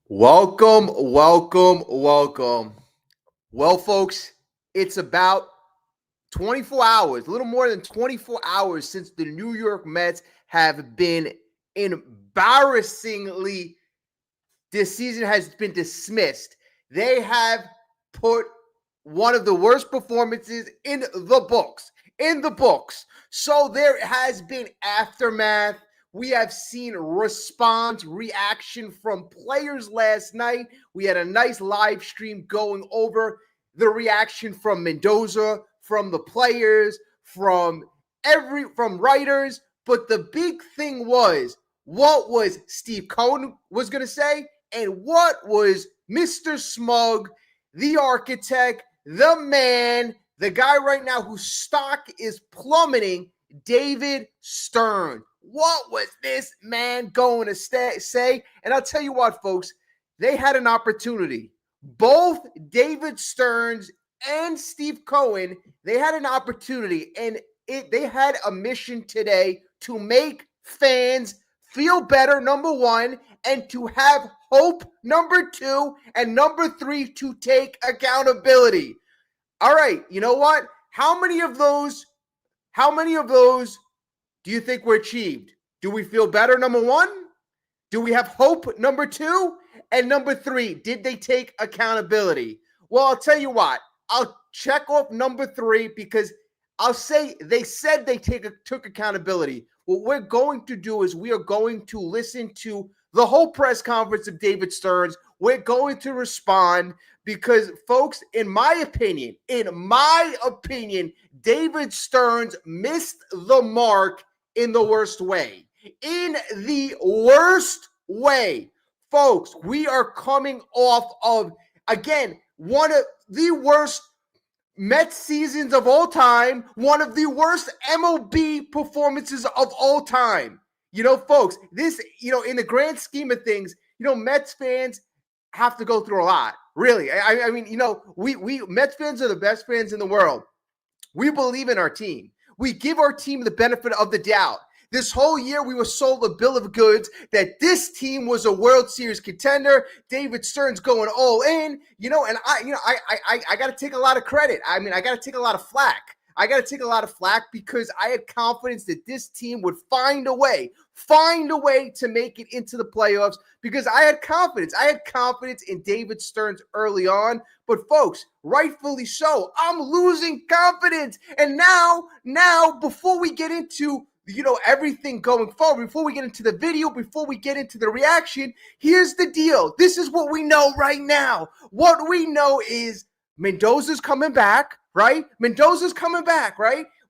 Welcome, welcome, welcome. Well, folks, it's about 24 hours, a little more than 24 hours since the New York Mets have been embarrassingly, this season has been dismissed. They have put one of the worst performances in the books. So there has been aftermath. We have seen reaction from players last night. We had a nice live stream going over the reaction from Mendoza, from the players, from writers. But the big thing was, what was Steve Cohen was going to say, and what was Mr. Smug, the architect, the man, the guy right now whose stock is plummeting, David Stearns. What was this man going to say? And I'll tell you what, folks, they had an opportunity. Both David Stearns and Steve Cohen, they had an opportunity, and they had a mission today to make fans feel better, number one, and to have hope, number two, and number three, to take accountability. All right, you know what? How many of those do you think were achieved? Do we feel better, number one? Do we have hope, number two? And number three, did they take accountability? Well, I'll tell you what. I'll check off number three because I'll say they said they took accountability. What we're going to do is we are going to listen to the whole press conference of David Stearns. We're going to respond because, folks, in my opinion, David Stearns missed the mark in the worst way. In the worst way. Folks, we are coming off of, again, one of the worst Mets seasons of all time, one of the worst MLB performances of all time. You know, folks, this, in the grand scheme of things, Mets fans have to go through a lot. Really. I mean, we Mets fans are the best fans in the world. We believe in our team. We give our team the benefit of the doubt. This whole year, we were sold a bill of goods that this team was a World Series contender. David Stearns going all in, and I got to take a lot of credit. I mean, I got to take a lot of flack. Because I had confidence that this team would find a way to make it into the playoffs because I had confidence. I had confidence in David Stearns early on, but folks, rightfully so, I'm losing confidence. And now, before we get into everything going forward, before we get into the video, before we get into the reaction, here's the deal. This is what we know right now. What we know is Mendoza's coming back, right?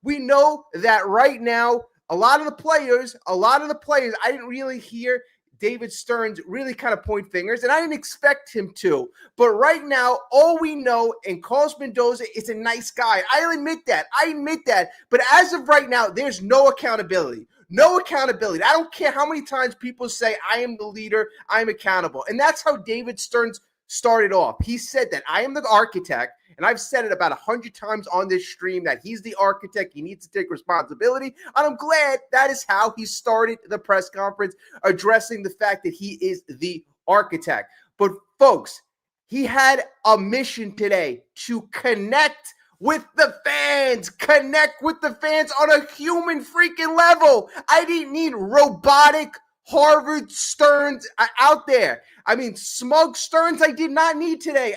We know that right now, a lot of the players, I didn't really hear David Stearns really kind of point fingers, and I didn't expect him to. But right now, all we know, and Carlos Mendoza is a nice guy. I admit that. But as of right now, there's no accountability. I don't care how many times people say, I am the leader, I'm accountable. And that's how David Stearns started off. He said that I am the architect, and I've said it about 100 times on this stream that he's the architect. He needs to take responsibility. And I'm glad that is how he started the press conference, addressing the fact that he is the architect. But folks, he had a mission today to connect with the fans on a human freaking level. I didn't need robotic Harvard Stearns out there. I mean, smug Stearns I did not need today.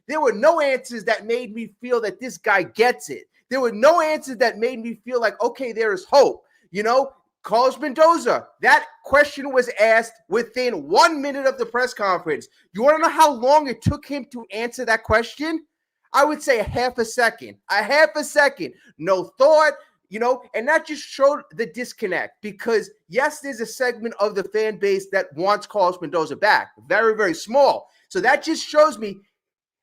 There were no answers that made me feel that this guy gets it. There were no answers that made me feel like, okay, there is hope. Carlos Mendoza, that question was asked within 1 minute of the press conference. You want to know how long it took him to answer that question? I would say a half a second. No thought. And that just showed the disconnect because, yes, there's a segment of the fan base that wants Carlos Mendoza back. Very, very small. So that just shows me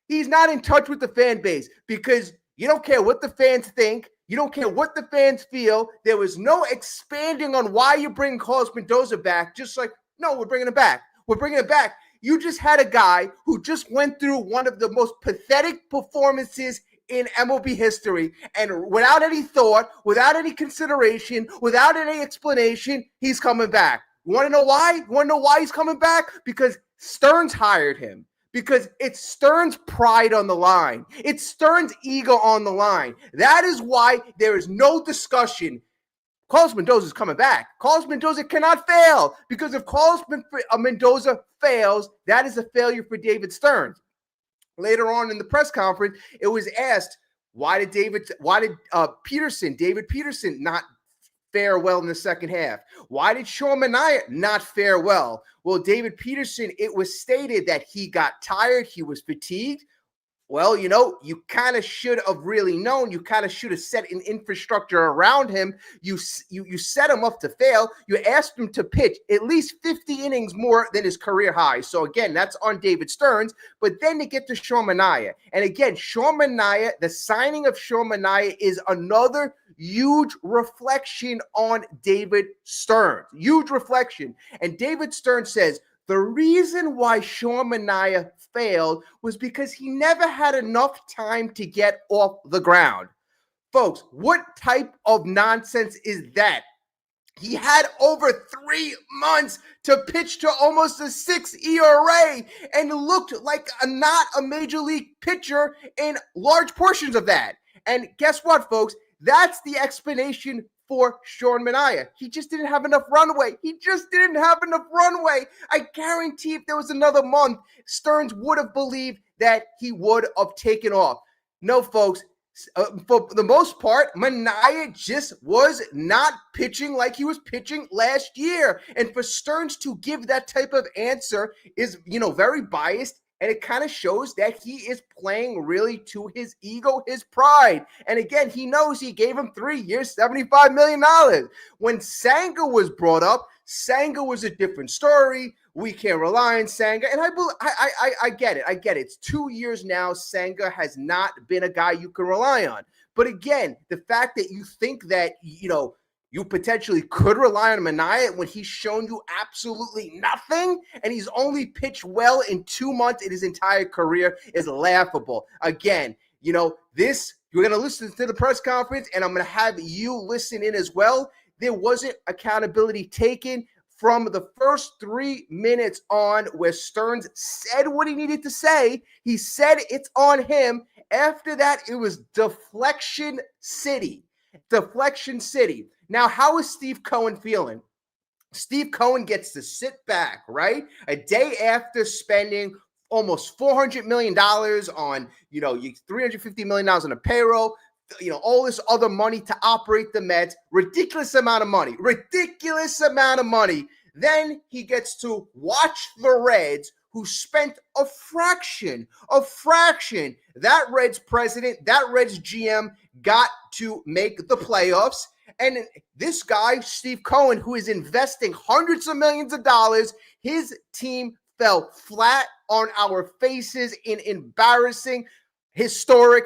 he's not in touch with the fan base because you don't care what the fans think. You don't care what the fans feel. There was no expanding on why you bring Carlos Mendoza back. Just like, no, we're bringing him back. You just had a guy who just went through one of the most pathetic performances in MLB history, and without any thought, without any consideration, without any explanation, he's coming back. You want to know why? You want to know why he's coming back? Because Stearns hired him. Because it's Stearns' pride on the line. It's Stearns' ego on the line. That is why there is no discussion. Carlos Mendoza is coming back. Carlos Mendoza cannot fail, because if Carlos Mendoza fails, that is a failure for David Stearns. Later on in the press conference, it was asked, why did David Peterson not fare well in the second half? Why did Sean Manaea not fare well? Well, David Peterson, it was stated that he got tired, he was fatigued. Well, you kind of should have really known. You kind of should have set an infrastructure around him. You set him up to fail. You asked him to pitch at least 50 innings more than his career high. So, again, that's on David Stearns. But then to get to Sean Manaea. And, again, Sean Manaea, the signing of Sean Manaea is another huge reflection on David Stearns. Huge reflection. And David Stearns says, the reason why Sean Manaea failed was because he never had enough time to get off the ground. Folks, what type of nonsense is that? He had over 3 months to pitch to almost a 6 ERA and looked like not a major league pitcher in large portions of that. And guess what, folks? That's the explanation for Sean Manaea. He just didn't have enough runway. I guarantee if there was another month, Stearns would have believed that he would have taken off. No, folks. For the most part, Manaea just was not pitching like he was pitching last year. And for Stearns to give that type of answer is, very biased. And it kind of shows that he is playing really to his ego, his pride. And again, he knows he gave him 3 years, $75 million. When Senga was brought up, Senga was a different story. We can't rely on Senga. And I get it. It's 2 years now. Senga has not been a guy you can rely on. But again, the fact that you think that, you potentially could rely on Manaea when he's shown you absolutely nothing, and he's only pitched well in 2 months in his entire career is laughable. Again, you're going to listen to the press conference, and I'm going to have you listen in as well. There wasn't accountability taken from the first 3 minutes on, where Stearns said what he needed to say. He said it's on him. After that, it was deflection city. Deflection city. Now, how is Steve Cohen feeling? Steve Cohen gets to sit back, right? A day after spending almost $400 million on, $350 million on a payroll, all this other money to operate the Mets, ridiculous amount of money. Then he gets to watch the Reds, who spent a fraction. That Reds president, that Reds GM got to make the playoffs. And this guy, Steve Cohen, who is investing hundreds of millions of dollars, his team fell flat on our faces in embarrassing, historic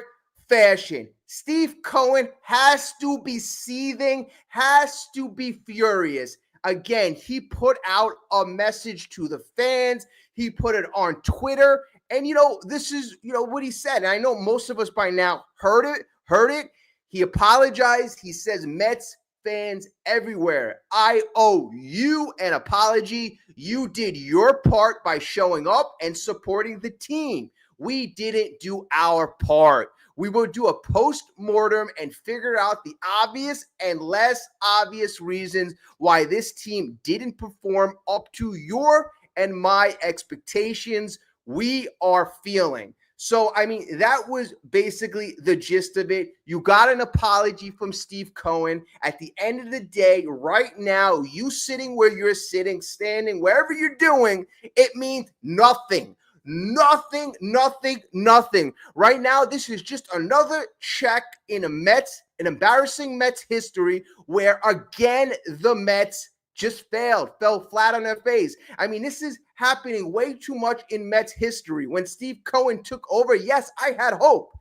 fashion. Steve Cohen has to be seething, has to be furious. Again, he put out a message to the fans. He put it on Twitter. And, this is, what he said. And I know most of us by now heard it. He apologized. He says, Mets fans everywhere, I owe you an apology. You did your part by showing up and supporting the team. We didn't do our part. We will do a post-mortem and figure out the obvious and less obvious reasons why this team didn't perform up to your and my expectations. We are feeling. So, that was basically the gist of it. You got an apology from Steve Cohen. At the end of the day, right now, you sitting where you're sitting, standing, wherever you're doing, it means nothing. Nothing. Right now, this is just another check in an embarrassing Mets history, where, again, the Mets just fell flat on their face. This is happening way too much in Mets history. When Steve Cohen took over, yes, I had hope.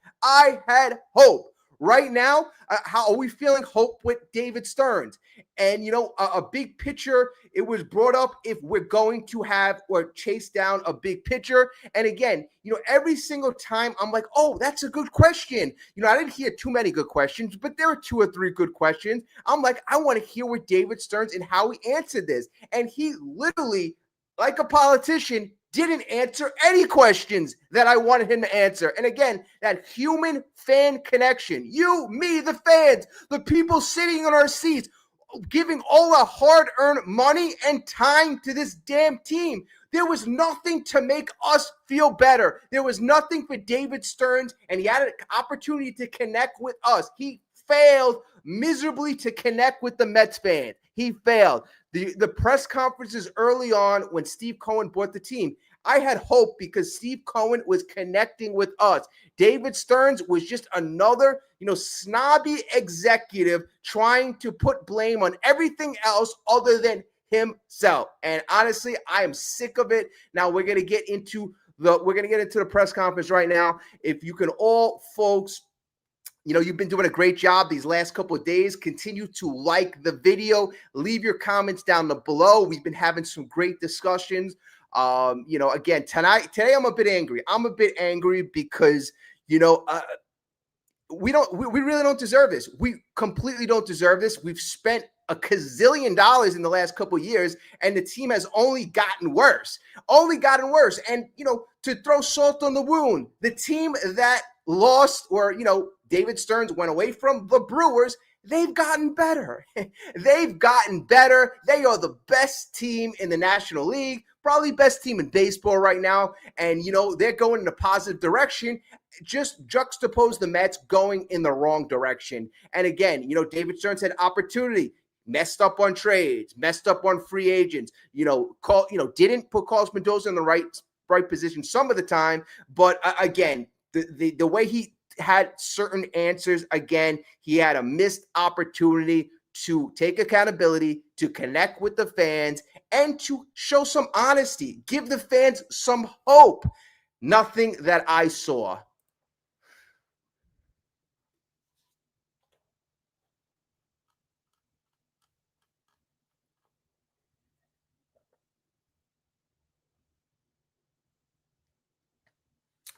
Right now, how are we feeling hope with David Stearns? And, a big pitcher, it was brought up if we're going to have or chase down a big pitcher. And again, every single time I'm like, oh, that's a good question. I didn't hear too many good questions, but there were 2 or 3 good questions. I'm like, I want to hear what David Stearns and how he answered this. And he literally, like a politician, didn't answer any questions that I wanted him to answer. And again, that human fan connection, you, me, the fans, the people sitting in our seats, giving all our hard-earned money and time to this damn team. There was nothing to make us feel better. There was nothing for David Stearns, and he had an opportunity to connect with us. He failed miserably to connect with the Mets fans. He failed. The press conferences early on when Steve Cohen bought the team, I had hope because Steve Cohen was connecting with us. David Stearns was just another, snobby executive trying to put blame on everything else other than himself. And honestly, I am sick of it. Now we're going to get into the press conference right now. If you can all, folks, you've been doing a great job these last couple of days. Continue to like the video. Leave your comments down below. We've been having some great discussions. Again, today I'm a bit angry. I'm a bit angry because, we really don't deserve this. We completely don't deserve this. We've spent a gazillion dollars in the last couple of years, and the team has only gotten worse. And, to throw salt on the wound, the team that lost or, David Stearns went away from, the Brewers, they've gotten better. They've gotten better. They are the best team in the National League, probably best team in baseball right now. And, they're going in a positive direction. Just juxtapose the Mets going in the wrong direction. And again, David Stearns had opportunity, messed up on trades, messed up on free agents, didn't put Carlos Mendoza in the right position some of the time. But again, the way he had certain answers, again, he had a missed opportunity to take accountability, to connect with the fans, and to show some honesty, give the fans some hope. Nothing that I saw.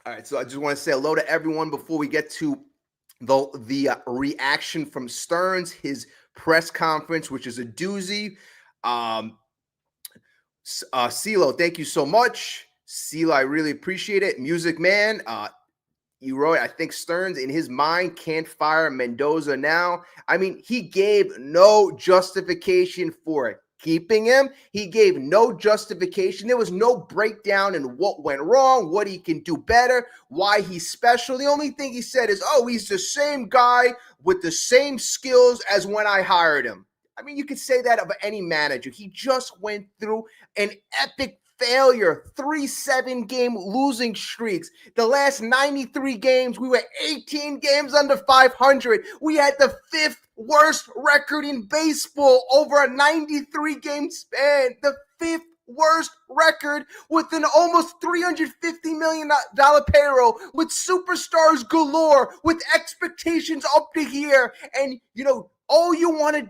All right, so I just want to say hello to everyone before we get to the reaction from Stearns, his press conference, which is a doozy. CeeLo, thank you so much. CeeLo, I really appreciate it. Music Man, you wrote, I think Stearns in his mind can't fire Mendoza now. I mean, he gave no justification for it. Keeping him, he gave no justification. There was no breakdown in what went wrong, what he can do better, why he's special. The only thing he said is, oh, he's the same guy with the same skills as when I hired him. I mean, you could say that of any manager. He just went through an epic failure, 3 7-game losing streaks. The last 93 games, we were 18 games under 500. We had the 5th worst record in baseball over a 93-game span. The 5th worst record with an almost $350 million payroll, with superstars galore, with expectations up to here. And, all you want to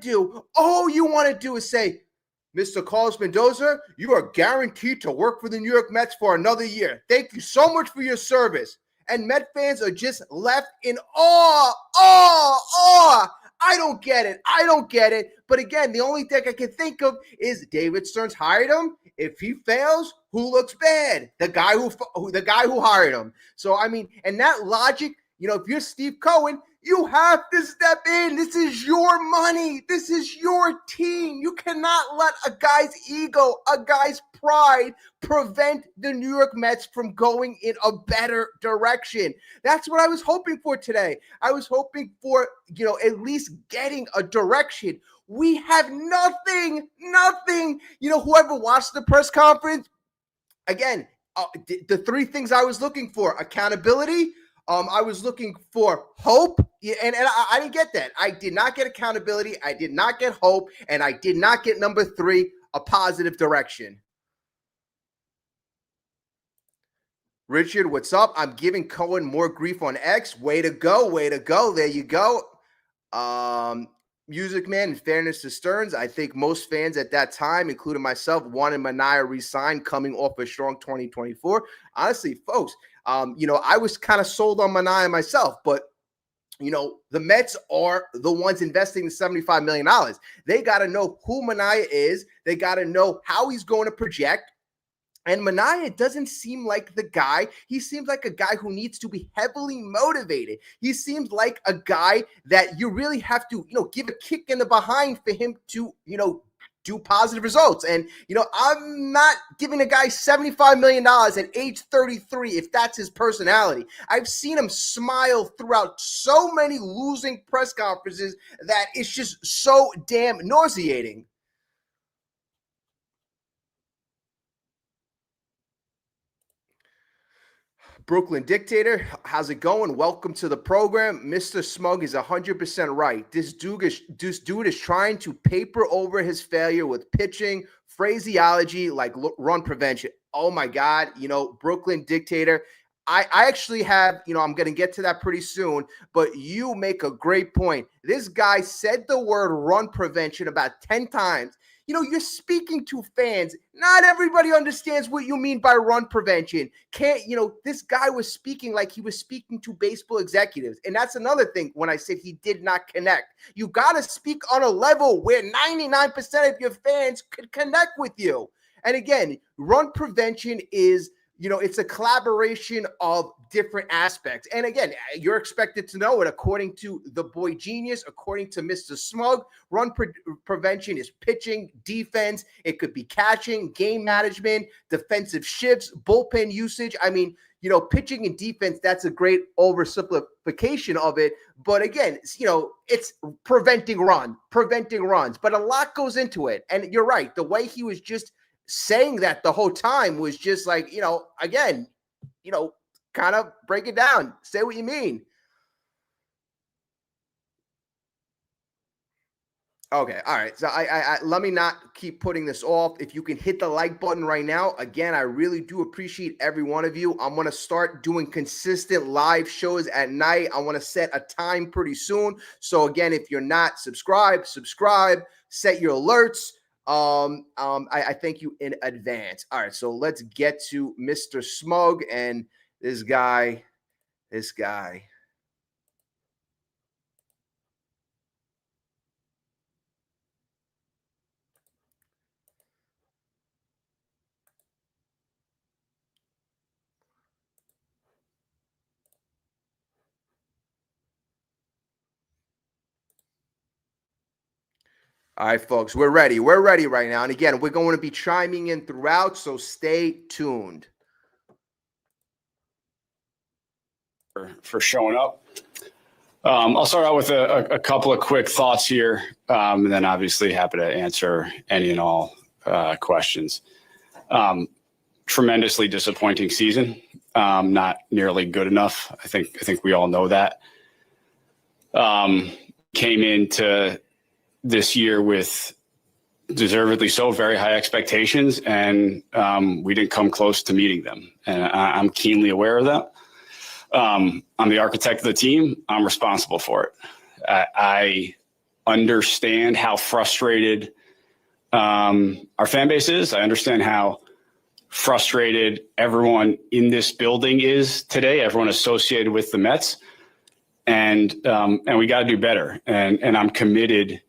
do is say, Mr. Carlos Mendoza, you are guaranteed to work for the New York Mets for another year. Thank you so much for your service. And Met fans are just left in awe. I don't get it. But again, the only thing I can think of is David Stearns hired him. If he fails, who looks bad? The guy who hired him. So, I mean, and that logic, if you're Steve Cohen, you have to step in. This is your money. This is your team. You cannot let a guy's ego, a guy's pride prevent the New York Mets from going in a better direction. That's what I was hoping for today. I was hoping for, at least getting a direction. We have nothing. Whoever watched the press conference, again, the 3 things I was looking for: accountability, I was looking for hope, and I didn't get that. I did not get accountability. I did not get hope, and I did not get number 3, a positive direction. Richard, what's up? I'm giving Cohen more grief on X. Way to go. Way to go. There you go. Music Man, in fairness to Stearns, I think most fans at that time, including myself, wanted Manaea re-signed coming off a strong 2024. Honestly, folks, I was kind of sold on Manaea myself, but the Mets are the ones investing the $75 million. They got to know who Manaea is. They got to know how he's going to project. And Manaea doesn't seem like the guy. He seems like a guy who needs to be heavily motivated. He seems like a guy that you really have to, give a kick in the behind for him to, do positive results. And, I'm not giving a guy $75 million at age 33 if that's his personality. I've seen him smile throughout so many losing press conferences that it's just so damn nauseating. Brooklyn Dictator, how's it going? Welcome to the program. Mr. Smug is 100% right. This dude is trying to paper over his failure with pitching, phraseology like run prevention. Oh my God, Brooklyn Dictator. I actually have, I'm going to get to that pretty soon, but you make a great point. This guy said the word run prevention about 10 times. You're speaking to fans. Not everybody understands what you mean by run prevention. This guy was speaking like he was speaking to baseball executives. And that's another thing when I said he did not connect. You got to speak on a level where 99% of your fans could connect with you. And again, run prevention is, it's a collaboration of different aspects. And again, you're expected to know it according to the boy genius, according to Mr. Smug. Run prevention is pitching, defense. It could be catching, game management, defensive shifts, bullpen usage. I mean, pitching and defense, that's a great oversimplification of it. But again, it's preventing runs. But a lot goes into it. And you're right. The way he was just saying that the whole time was just like, again, kind of break it down. Say what you mean. Okay. All right. So I let me not keep putting this off. If you can hit the like button right now, again, I really do appreciate every one of you. I'm going to start doing consistent live shows at night. I want to set a time pretty soon. So again, if you're not subscribed, set your alerts. I thank you in advance. All right, so let's get to Mr. Smug and this guy. All right, folks, we're ready. We're ready right now. And again, we're going to be chiming in throughout, so stay tuned. For showing up. I'll start out with a couple of quick thoughts here, and then obviously happy to answer any and all questions. Tremendously disappointing season, not nearly good enough. I think we all know that. Came into this year with deservedly so very high expectations, and we didn't come close to meeting them. And I'm keenly aware of that. I'm the architect of the team. I'm responsible for it. I understand how frustrated our fan base is. I understand how frustrated everyone in this building is today, everyone associated with the Mets. And we got to do better. And I'm committed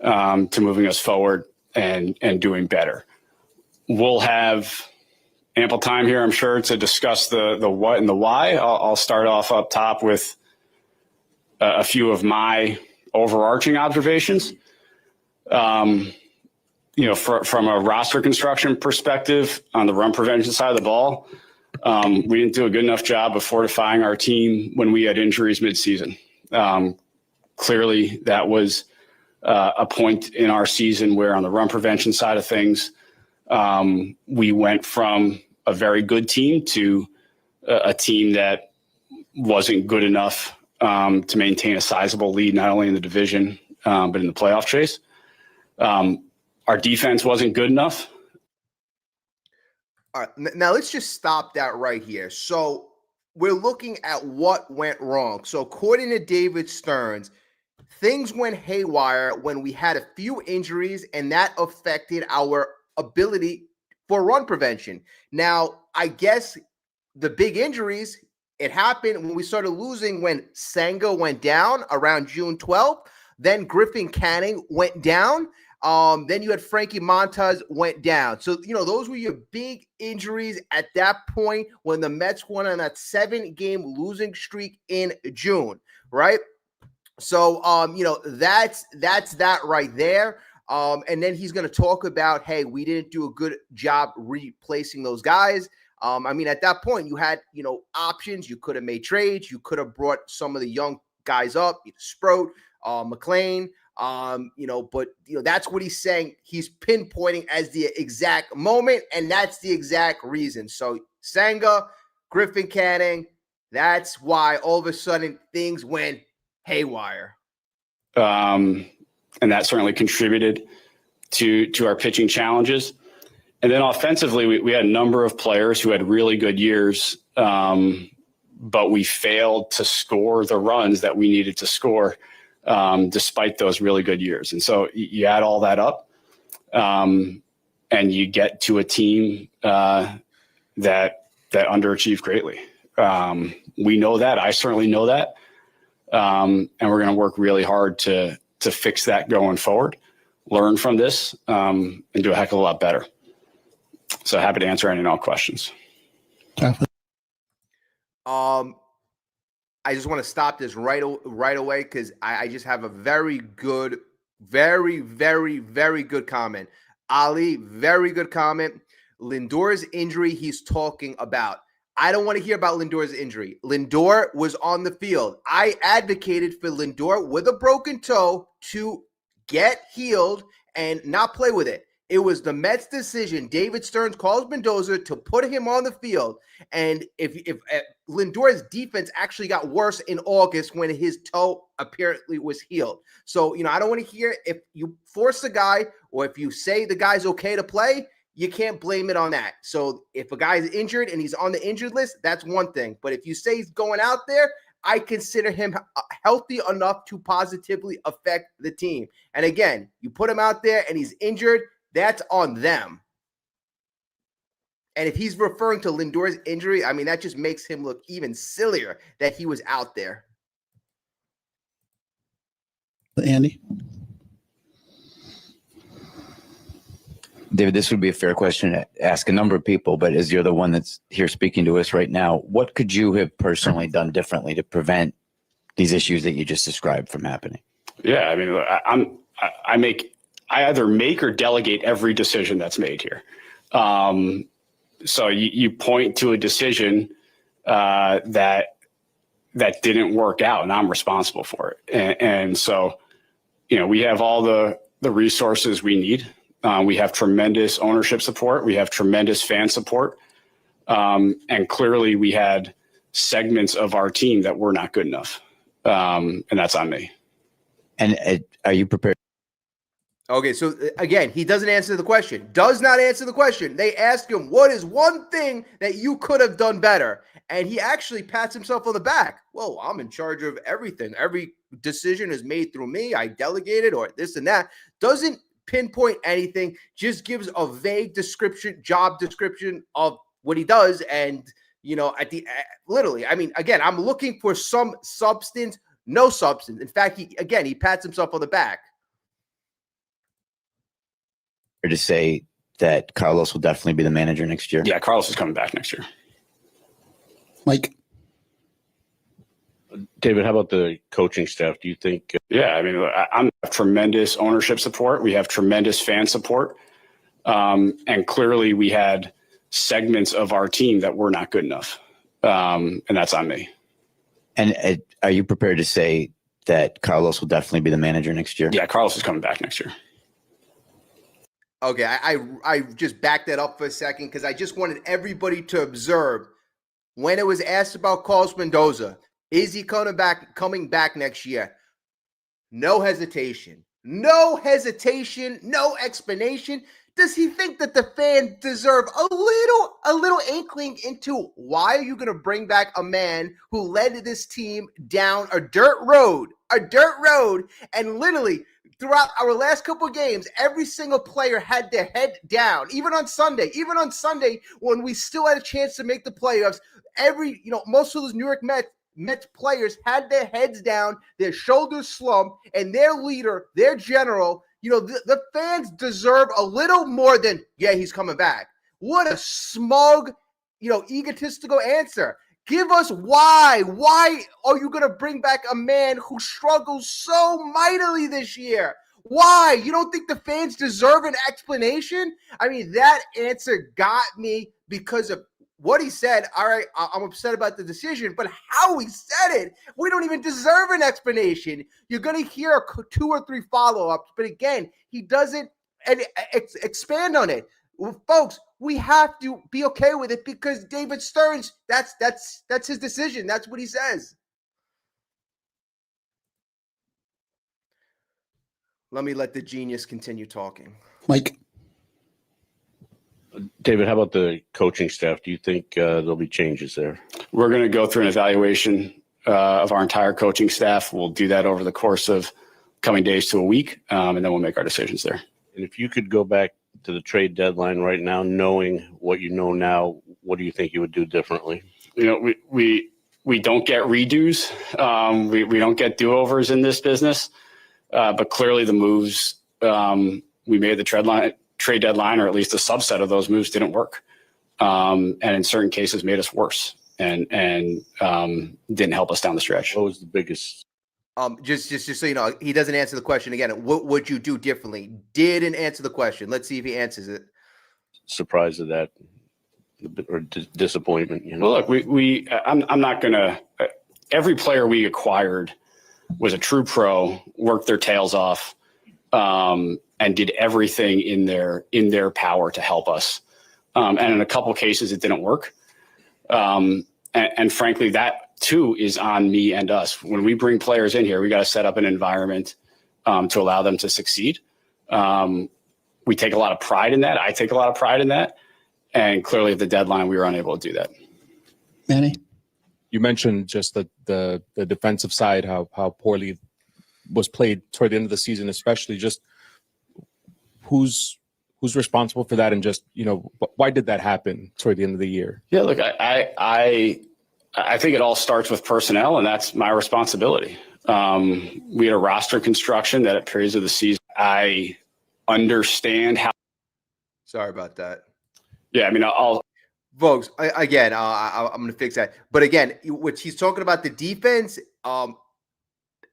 to moving us forward and doing better. We'll have ample time here, I'm sure, to discuss the what and the why. I'll start off up top with a few of my overarching observations. From a roster construction perspective on the run prevention side of the ball, we didn't do a good enough job of fortifying our team when we had injuries midseason. Clearly, that was a point in our season where on the run prevention side of things, we went from a very good team to a team that wasn't good enough to maintain a sizable lead, not only in the division, but in the playoff chase. Our defense wasn't good enough. All right, now let's just stop that right here. So we're looking at what went wrong. So according to David Stearns, things went haywire when we had a few injuries, and that affected our ability for run prevention. Now, I guess the big injuries, it happened when we started losing when Senga went down around June 12th. Then Griffin Canning went down. Then you had Frankie Montas went down. So, those were your big injuries at that point when the Mets went on that 7-game losing streak in June, right? So, that's that right there. And then he's going to talk about, hey, we didn't do a good job replacing those guys. At that point, you had, options. You could have made trades. You could have brought some of the young guys up, Sprout, McLean, but that's what he's saying. He's pinpointing as the exact moment, and that's the exact reason. So Senga, Griffin Canning, that's why all of a sudden things went haywire. And that certainly contributed to our pitching challenges. And then offensively, we had a number of players who had really good years, but we failed to score the runs that we needed to score despite those really good years. And so you add all that up and you get to a team that underachieved greatly. We know that. I certainly know that. And we're going to work really hard to fix that going forward, learn from this, and do a heck of a lot better. So happy to answer any and all questions. I just want to stop this right away because I just have a very good, very, very, very good comment. Ali, very good comment. Lindor's injury he's talking about. I don't want to hear about Lindor's injury. Lindor was on the field. I advocated for Lindor with a broken toe to get healed and not play with it. It was the Mets' decision. David Stearns calls Mendoza to put him on the field. And if Lindor's defense actually got worse in August when his toe apparently was healed. So, I don't want to hear if you force the guy or if you say the guy's okay to play, you can't blame it on that. So if a guy's injured and he's on the injured list, that's one thing. But if you say he's going out there, I consider him healthy enough to positively affect the team. And again, you put him out there and he's injured, that's on them. And if he's referring to Lindor's injury, that just makes him look even sillier that he was out there. Andy? David, this would be a fair question to ask a number of people, but as you're the one that's here speaking to us right now, what could you have personally done differently to prevent these issues that you just described from happening? Yeah, I either make or delegate every decision that's made here. So you point to a decision that didn't work out, and I'm responsible for it. And so, we have all the resources we need. We have tremendous ownership support. We have tremendous fan support. And clearly we had segments of our team that were not good enough. And that's on me. And are you prepared? Okay, so again, he doesn't answer the question. Does not answer the question. They ask him, what is one thing that you could have done better? And he actually pats himself on the back. Well, I'm in charge of everything. Every decision is made through me. I delegated or this and that. Doesn't pinpoint anything, just gives a vague job description of what he does. And, literally, again, I'm looking for some substance, no substance. In fact, he pats himself on the back. To say that Carlos will definitely be the manager next year? Yeah, Carlos is coming back next year. Mike? David, how about the coaching staff? Do you think? Yeah, I'm tremendous ownership support. We have tremendous fan support. And clearly we had segments of our team that were not good enough. And that's on me. And are you prepared to say that Carlos will definitely be the manager next year? Yeah, Carlos is coming back next year. Okay, I just backed that up for a second because I just wanted everybody to observe when it was asked about Carlos Mendoza, is he coming back next year? No hesitation, no explanation. Does he think that the fans deserve a little inkling into why are you going to bring back a man who led this team down a dirt road, and literally throughout our last couple of games, every single player had their head down, even on Sunday when we still had a chance to make the playoffs, most of those New York Mets players had their heads down, their shoulders slumped, and their leader, their general, the fans deserve a little more than, yeah, he's coming back. What a smug, egotistical answer. Give us why. Why are you going to bring back a man who struggles so mightily this year? Why? You don't think the fans deserve an explanation? I mean, that answer got me because of what he said. All right, I'm upset about the decision, but how he said it, we don't even deserve an explanation. You're going to hear 2 or 3 follow-ups, but again, he doesn't expand on it. Well, folks, we have to be okay with it because David Stearns, that's his decision. That's what he says. Let me let the genius continue talking. Mike, David, how about the coaching staff? Do you think there'll be changes there? We're going to go through an evaluation of our entire coaching staff. We'll do that over the course of coming days to a week, and then we'll make our decisions there. And if you could go back to the trade deadline right now, knowing what you know now, what do you think you would do differently? We don't get redos. We don't get do-overs in this business. But clearly the moves we made the trade deadline, or at least a subset of those moves, didn't work. And in certain cases made us worse and didn't help us down the stretch. What was the biggest? Just so you know, he doesn't answer the question again. What would you do differently? Didn't answer the question. Let's see if he answers it. Surprise of that, or disappointment. Well, look, I'm not gonna. Every player we acquired was a true pro, worked their tails off, and did everything in their power to help us. And in a couple of cases, it didn't work. And frankly, that too is on me and us. When we bring players in here, we got to set up an environment to allow them to succeed. We take a lot of pride in that. I take a lot of pride in that. And clearly at the deadline, we were unable to do that. Manny? You mentioned just the defensive side, how poorly was played toward the end of the season, especially just who's responsible for that, and just, why did that happen toward the end of the year? Yeah, look, I think it all starts with personnel, and that's my responsibility. We had a roster construction that at periods of the season, I understand how. Sorry about that. Yeah, I mean, folks, I'm going to fix that. But again, what he's talking about, the defense,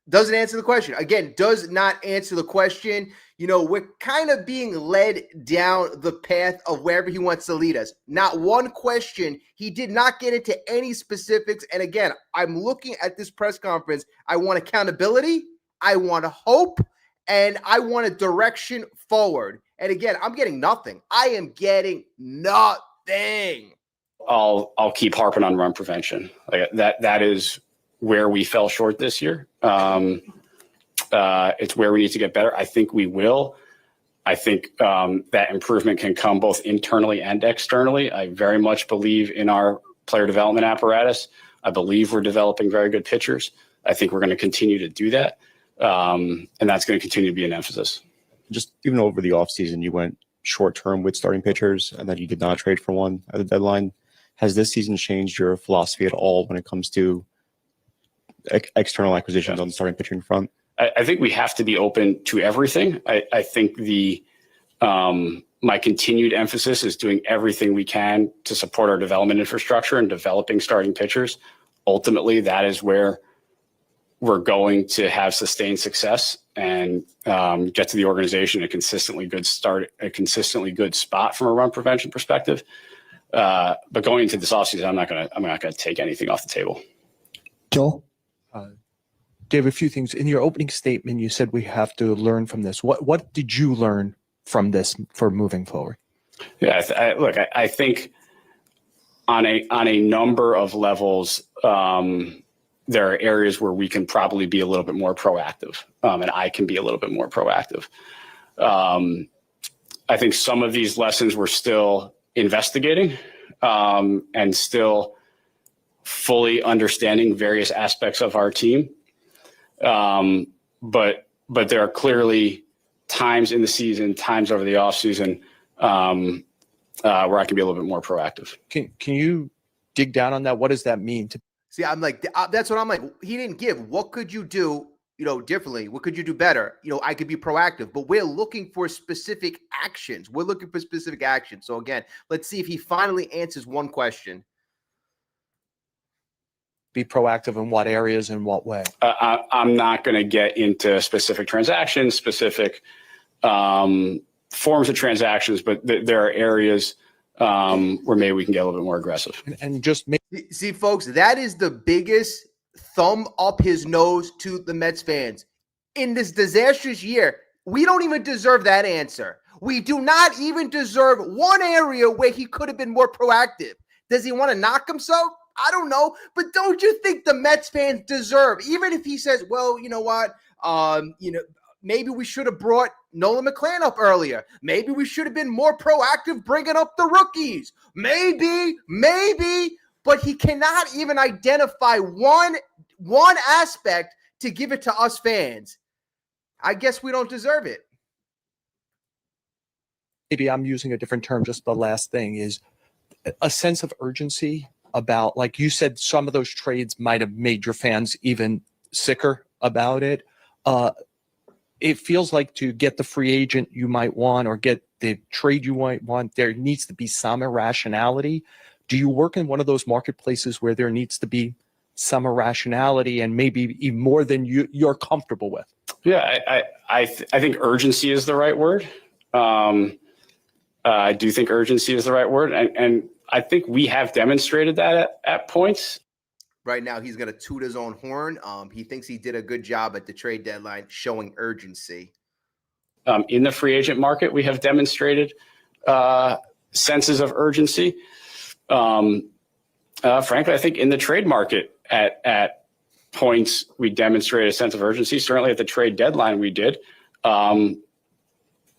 doesn't answer the question. Again, does not answer the question. We're kind of being led down the path of wherever he wants to lead us. Not one question. He did not get into any specifics. And again, I'm looking at this press conference. I want accountability. I want hope. And I want a direction forward. And again, I'm getting nothing. I am getting nothing. I'll keep harping on run prevention. Like that is where we fell short this year. It's where we need to get better. I think we will. I think that improvement can come both internally and externally. I very much believe in our player development apparatus. I believe we're developing very good pitchers. I think we're going to continue to do that. And that's going to continue to be an emphasis. Just even over the offseason, you went short-term with starting pitchers, and then you did not trade for one at the deadline. Has this season changed your philosophy at all when it comes to external acquisitions on the starting pitching front? I think we have to be open to everything. I think my continued emphasis is doing everything we can to support our development infrastructure and developing starting pitchers. Ultimately, that is where we're going to have sustained success and get to the organization a consistently good spot from a run prevention perspective. But going into this offseason, I'm not gonna take anything off the table. Joel? Dave, a few things. In your opening statement, you said we have to learn from this. What did you learn from this for moving forward? Yeah, I think on a number of levels, there are areas where we can probably be a little bit more proactive, and I can be a little bit more proactive. I think some of these lessons we're still investigating and still fully understanding various aspects of our team. But there are clearly times in the season, times over the offseason where I can be a little bit more proactive. Can you dig down on that? What does that mean? See, I'm like, that's what I'm like. He didn't give. What could you do, differently? What could you do better? I could be proactive, but we're looking for specific actions. We're looking for specific actions. So again, let's see if he finally answers one question. Be proactive in what areas, in what way? I'm not going to get into specific transactions, specific forms of transactions, but there are areas where maybe we can get a little bit more aggressive. And just make. See, folks, that is the biggest thumb up his nose to the Mets fans. In this disastrous year, we don't even deserve that answer. We do not even deserve one area where he could have been more proactive. Does he want to knock himself? I don't know, but don't you think the Mets fans deserve, even if he says, well, you know what, maybe we should have brought Nolan McClain up earlier. Maybe we should have been more proactive bringing up the rookies. Maybe, but he cannot even identify one aspect to give it to us fans. I guess we don't deserve it. Maybe I'm using a different term. Just the last thing is a sense of urgency about, like you said, some of those trades might have made your fans even sicker about it. It feels like to get the free agent you might want or get the trade you might want, there needs to be some irrationality. Do you work in one of those marketplaces where there needs to be some irrationality and maybe even more than you're comfortable with? Yeah, I think urgency is the right word. I do think urgency is the right word. And I think we have demonstrated that at points. Right now, he's going to toot his own horn. He thinks he did a good job at the trade deadline showing urgency. In the free agent market, we have demonstrated senses of urgency. Frankly, I think in the trade market at points, we demonstrated a sense of urgency. Certainly at the trade deadline, we did.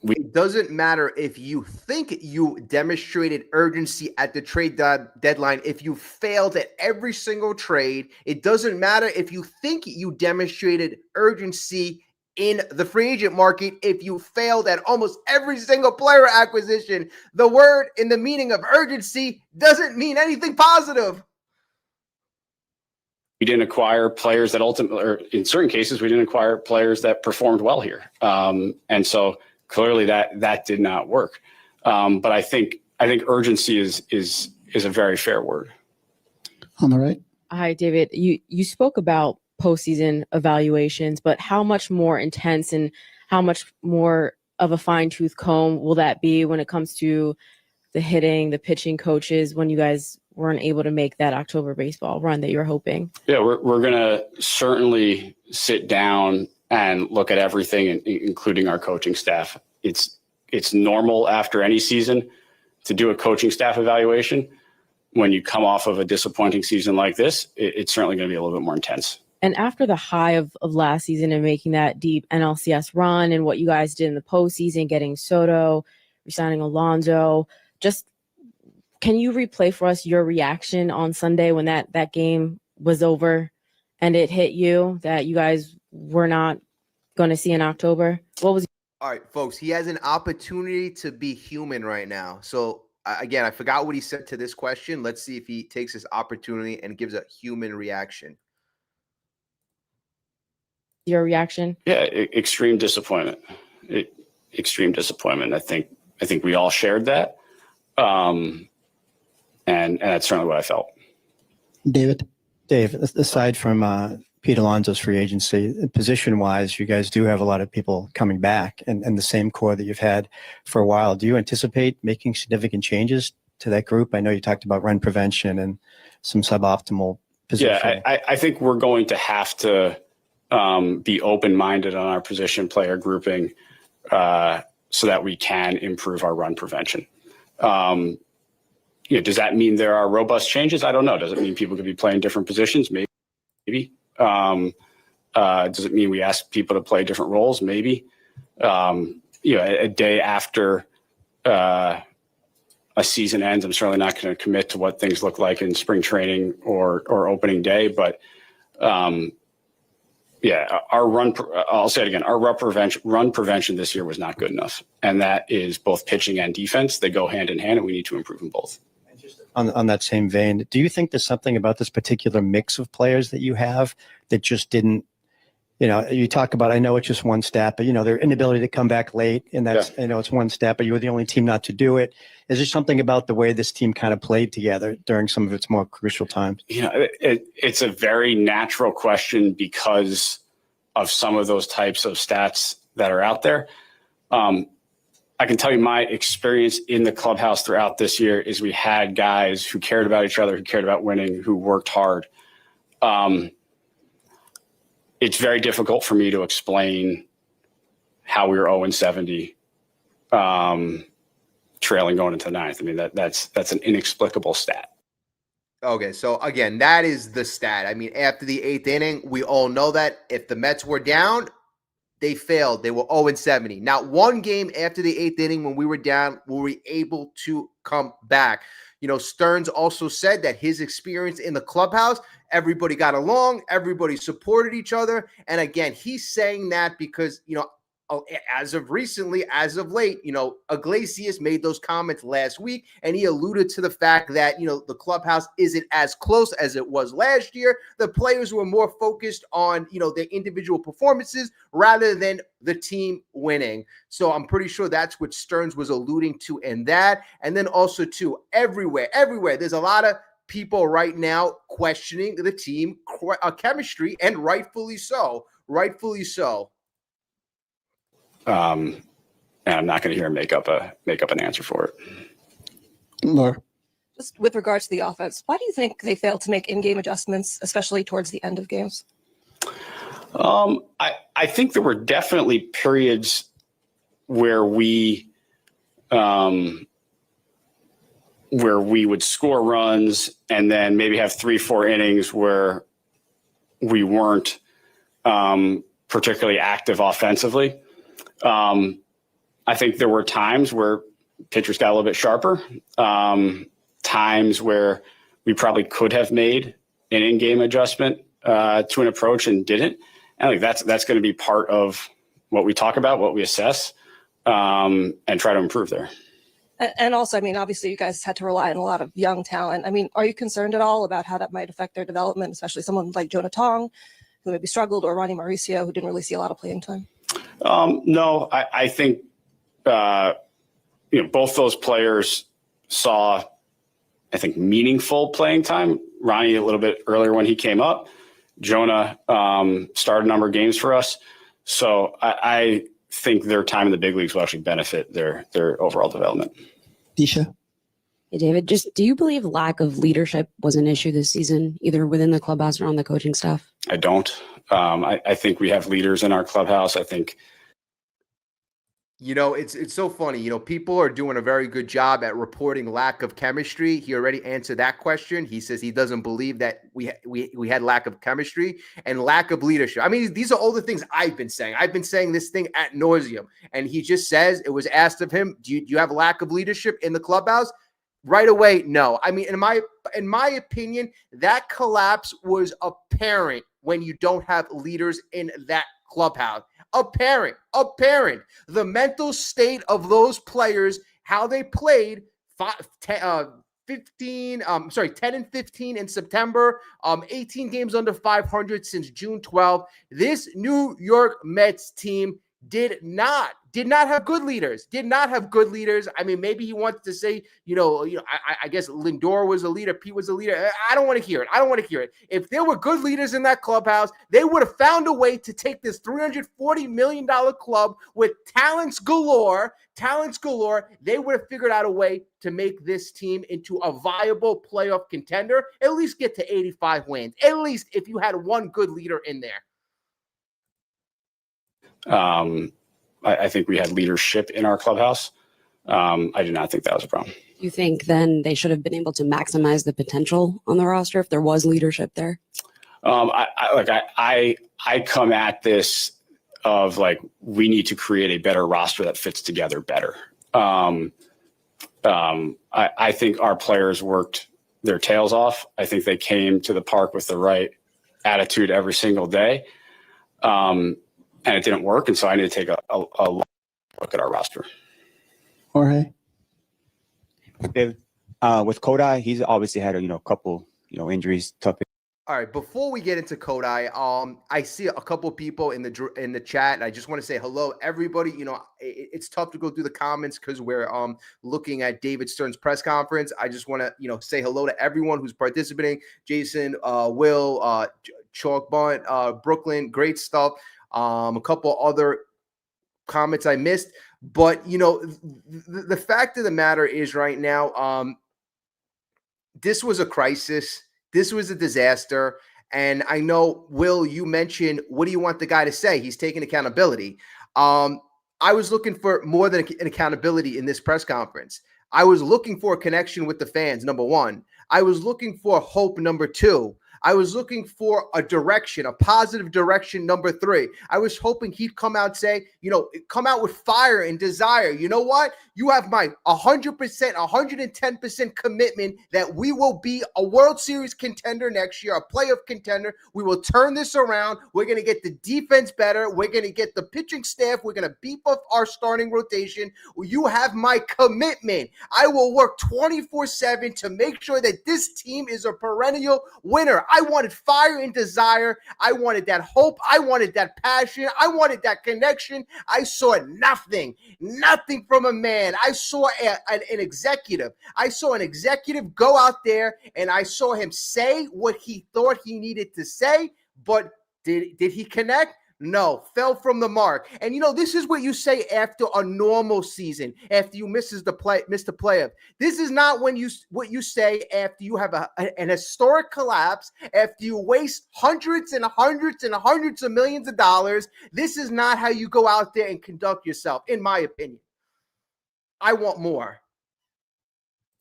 It doesn't matter if you think you demonstrated urgency at the trade deadline. If you failed at every single trade, it doesn't matter if you think you demonstrated urgency in the free agent market. If you failed at almost every single player acquisition, the word in the meaning of urgency doesn't mean anything positive. We didn't acquire players that ultimately, or in certain cases, we didn't acquire players that performed well here. And so clearly that did not work. But I think urgency is a very fair word. On the right. Hi, David. You spoke about postseason evaluations, but how much more intense and how much more of a fine-tooth comb will that be when it comes to the hitting, the pitching coaches, when you guys weren't able to make that October baseball run that you were hoping? Yeah, we're going to certainly sit down and look at everything, including our coaching staff. It's normal after any season to do a coaching staff evaluation. When you come off of a disappointing season like this, it's certainly going to be a little bit more intense. And after the high of last season and making that deep NLCS run and what you guys did in the postseason, getting Soto, resigning Alonso, just can you replay for us your reaction on Sunday when that game was over and it hit you that you guys were not going to see in October? What was? All right, folks, he has an opportunity to be human right now. So again, I forgot what he said to this question. Let's see if he takes this opportunity and gives a human reaction. Your reaction? Yeah, extreme disappointment. Extreme disappointment. I think we all shared that. And that's certainly what I felt. David. Dave, aside from Pete Alonso's free agency, position-wise, you guys do have a lot of people coming back and the same core that you've had for a while. Do you anticipate making significant changes to that group? I know you talked about run prevention and some suboptimal position. Yeah, I think we're going to have to be open-minded on our position player grouping so that we can improve our run prevention. Does that mean there are robust changes? I don't know. Does it mean people could be playing different positions? Maybe. Does it mean we ask people to play different roles? Maybe. A day after a season ends, I'm certainly not going to commit to what things look like in spring training or opening day. But yeah, I'll say it again. Our run prevention this year was not good enough. And that is both pitching and defense. They go hand in hand, and we need to improve them both. On that same vein, do you think there's something about this particular mix of players that you have that just didn't, you talk about, I know it's just one stat, but their inability to come back late, and that's, it's one stat, but you were the only team not to do it. Is there something about the way this team kind of played together during some of its more crucial times? It's a very natural question because of some of those types of stats that are out there. I can tell you my experience in the clubhouse throughout this year is we had guys who cared about each other, who cared about winning, who worked hard. It's very difficult for me to explain how we were 0-70, trailing going into the ninth. I mean, that's an inexplicable stat. Okay, so again, that is the stat. I mean, after the 8th inning, we all know that if the Mets were down, they failed. They were 0-70. Not one game after the 8th inning when we were down were we able to come back. Stearns also said that his experience in the clubhouse, everybody got along, everybody supported each other. And again, he's saying that because, as of recently, as of late, Iglesias made those comments last week, and he alluded to the fact that, the clubhouse isn't as close as it was last year. The players were more focused on, their individual performances rather than the team winning. So I'm pretty sure that's what Stearns was alluding to in that. And then also, too, everywhere, there's a lot of people right now questioning the team chemistry, and rightfully so. And I'm not going to hear him make up an answer for it. Laura? Just with regards to the offense, why do you think they failed to make in-game adjustments, especially towards the end of games? I think there were definitely periods where we would score runs and then maybe have 3-4 innings where we weren't particularly active offensively. I think there were times where pitchers got a little bit sharper, times where we probably could have made an in-game adjustment to an approach and didn't. And I think that's going to be part of what we talk about, what we assess, and try to improve there. And also, I mean, obviously you guys had to rely on a lot of young talent. I mean, are you concerned at all about how that might affect their development, especially someone like Jonah Tong, who maybe struggled, or Ronnie Mauricio, who didn't really see a lot of playing time? No, I think, both those players saw, I think, meaningful playing time. Ronnie a little bit earlier when he came up. Jonah started a number of games for us. So I think their time in the big leagues will actually benefit their overall development. Disha? Hey, David, do you believe lack of leadership was an issue this season, either within the clubhouse or on the coaching staff? I don't. I think we have leaders in our clubhouse. I think. It's so funny. People are doing a very good job at reporting lack of chemistry. He already answered that question. He says he doesn't believe that we had lack of chemistry and lack of leadership. I mean, these are all the things I've been saying. I've been saying this thing ad nauseum. And he just says, it was asked of him, do you have a lack of leadership in the clubhouse? Right away, no. I mean, in my opinion, that collapse was apparent when you don't have leaders in that clubhouse. Apparent. The mental state of those players, how they played 10 and 15 in September, 18 games under 500 since June 12th. This New York Mets team did not have good leaders. I mean, maybe he wants to say, I guess Lindor was a leader, Pete was a leader. I don't want to hear it. If there were good leaders in that clubhouse, they would have found a way to take this $340 million club with talents galore. They would have figured out a way to make this team into a viable playoff contender, at least get to 85 wins, at least if you had one good leader in there. I think we had leadership in our clubhouse. I do not think that was a problem. You think then they should have been able to maximize the potential on the roster if there was leadership there? I come at this of we need to create a better roster that fits together better. I think our players worked their tails off. I think they came to the park with the right attitude every single day. And it didn't work. And so I need to take a look at our roster. Jorge? David, with Kodai, he's obviously had a couple injuries, tough. All right, before we get into Kodai, I see a couple people in the chat, and I just want to say hello, everybody. It's tough to go through the comments because we're looking at David Stearns' press conference. I just want to say hello to everyone who's participating. Jason, Will, Chalk Bunt, Brooklyn, great stuff. A couple other comments I missed, but the fact of the matter is right now, this was a crisis. This was a disaster. And I know, Will, you mentioned, what do you want the guy to say? He's taking accountability. I was looking for more than an accountability in this press conference. I was looking for a connection with the fans, number one. I was looking for hope, number two. I was looking for a direction, a positive direction, number three. I was hoping he'd come out and say, come out with fire and desire. You know what? You have my 100%, 110% commitment that we will be a World Series contender next year, a playoff contender. We will turn this around. We're going to get the defense better. We're going to get the pitching staff. We're going to beef up our starting rotation. You have my commitment. I will work 24/7 to make sure that this team is a perennial winner. I wanted fire and desire. I wanted that hope. I wanted that passion. I wanted that connection. I saw nothing from a man. I saw an executive. I saw an executive go out there, and I saw him say what he thought he needed to say, but did he connect? No, fell from the mark. And this is what you say after a normal season, after you miss the playoff. This is not what you say after you have an historic collapse, after you waste hundreds and hundreds and hundreds of millions of dollars. This is not how you go out there and conduct yourself, in my opinion. I want more.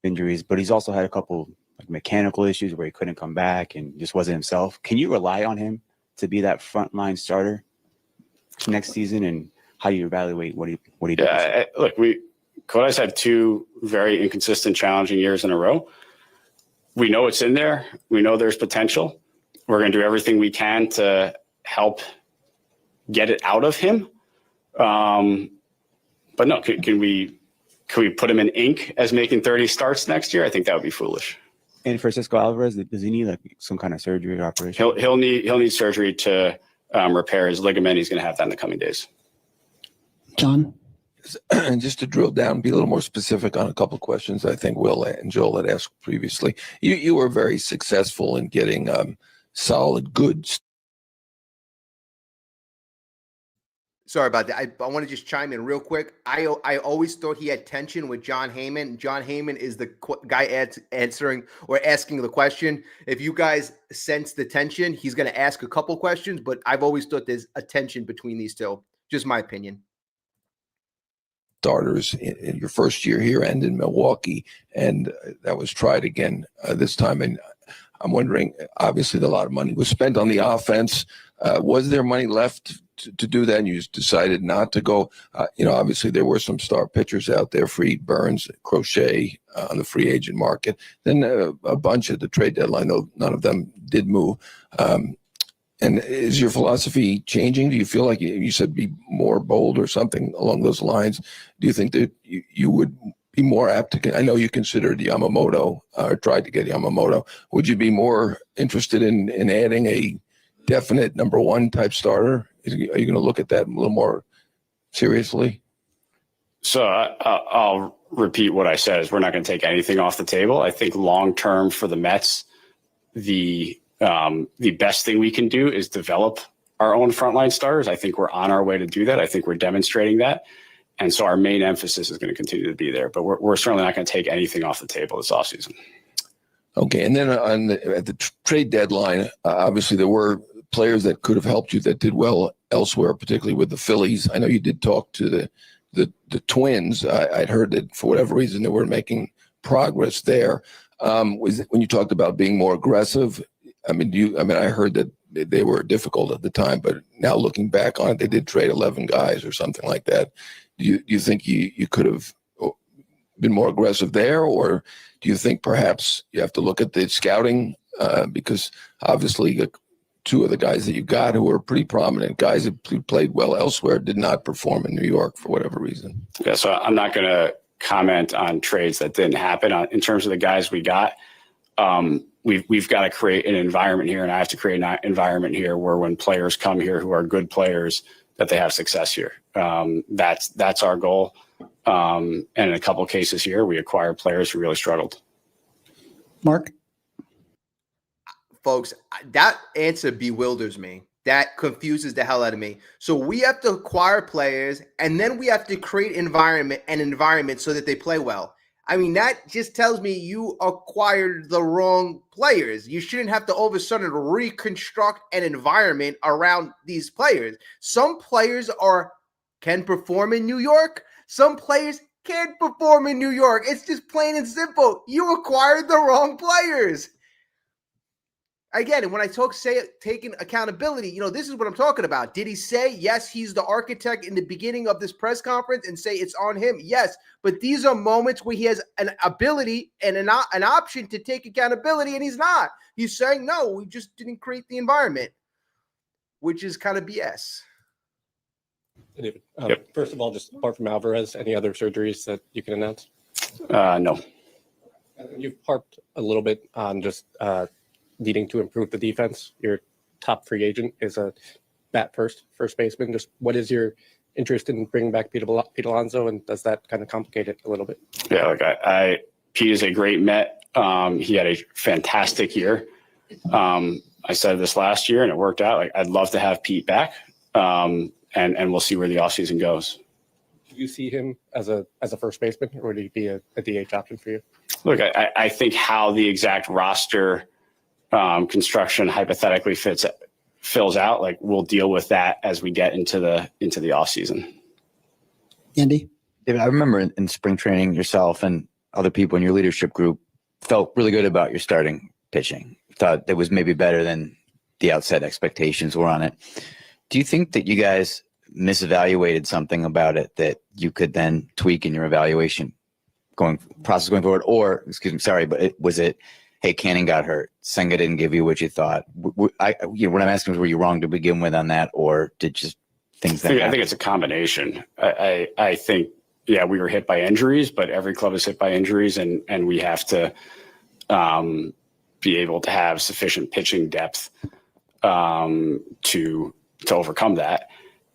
Injuries, but he's also had a couple mechanical issues where he couldn't come back and just wasn't himself. Can you rely on him to be that frontline starter next season, and how do you evaluate what he does? Yeah, look, Kodai's had two very inconsistent, challenging years in a row. We know it's in there. We know there's potential. We're going to do everything we can to help get it out of him. But no, can we put him in ink as making 30 starts next year? I think that would be foolish. And Francisco Alvarez, does he need some kind of surgery or operation? He'll need surgery to repair his ligament. He's going to have that in the coming days. John? And just to drill down, be a little more specific on a couple of questions I think Will and Joel had asked previously. You were very successful in getting solid goods. Sorry about that. I want to just chime in real quick. I always thought he had tension with John Heyman. John Heyman is the guy answering or asking the question. If you guys sense the tension, he's going to ask a couple questions, but I've always thought there's a tension between these two. Just my opinion. Starters in your first year here and in Milwaukee, and that was tried again this time. And I'm wondering, obviously a lot of money was spent on the offense. Was there money left to do that, and you decided not to go? Obviously there were some star pitchers out there, Fried, Burns, Crochet on the free agent market. Then a bunch at the trade deadline, though none of them did move. And is your philosophy changing? Do you feel like you said be more bold or something along those lines? Do you think that you would be more apt to, I know you considered Yamamoto or tried to get Yamamoto. Would you be more interested in adding a definite number one type starter? Are you going to look at that a little more seriously? So I'll repeat what I said is we're not going to take anything off the table. I think long-term for the Mets, the best thing we can do is develop our own frontline starters. I think we're on our way to do that. I think we're demonstrating that. And so our main emphasis is going to continue to be there, but we're certainly not going to take anything off the table this offseason. Okay. And then at the trade deadline, obviously there were players that could have helped you that did well elsewhere, particularly with the Phillies. I know you did talk to the Twins. I'd heard that for whatever reason they were making progress there. When you talked about being more aggressive, I heard that they were difficult at the time, but now looking back on it, they did trade 11 guys or something like that. Do you think you could have been more aggressive there, or do you think perhaps you have to look at the scouting because obviously two of the guys that you got who are pretty prominent guys who played well elsewhere did not perform in New York for whatever reason? Yeah, so I'm not going to comment on trades that didn't happen. In terms of the guys we got, we've got to create an environment here, and I have to create an environment here where when players come here who are good players, that they have success here. That's our goal. And in a couple of cases here, we acquired players who really struggled. Mark? Folks, that answer bewilders me. That confuses the hell out of me. So we have to acquire players, and then we have to create an environment so that they play well. I mean, that just tells me you acquired the wrong players. You shouldn't have to all of a sudden reconstruct an environment around these players. Some players can perform in New York. Some players can't perform in New York. It's just plain and simple. You acquired the wrong players. Again, when I taking accountability, this is what I'm talking about. Did he say, yes, he's the architect in the beginning of this press conference and say it's on him? Yes, but these are moments where he has an ability and an option to take accountability, and he's not. He's saying, no, we just didn't create the environment, which is kind of BS. David, first of all, just apart from Alvarez, any other surgeries that you can announce? No. You've harped a little bit on just needing to improve the defense. Your top free agent is a bat first baseman. Just what is your interest in bringing back Pete Alonso, and does that kind of complicate it a little bit? Yeah, look, Pete is a great Met. He had a fantastic year. I said this last year, and it worked out. I'd love to have Pete back, and we'll see where the offseason goes. Do you see him as a first baseman, or would he be a DH option for you? Look, I think how the exact roster construction hypothetically fills out, we'll deal with that as we get into the off season. Andy? David, I remember in spring training, yourself and other people in your leadership group felt really good about your starting pitching. Thought it was maybe better than the outside expectations were on it. Do you think that you guys misevaluated something about it that you could then tweak in your evaluation process going forward? Or, was it, hey, Cannon got hurt, Senga didn't give you what you thought? What I'm asking is, were you wrong to begin with on that, or did just things that I think it's a combination. I think, we were hit by injuries, but every club is hit by injuries, and we have to be able to have sufficient pitching depth to overcome that.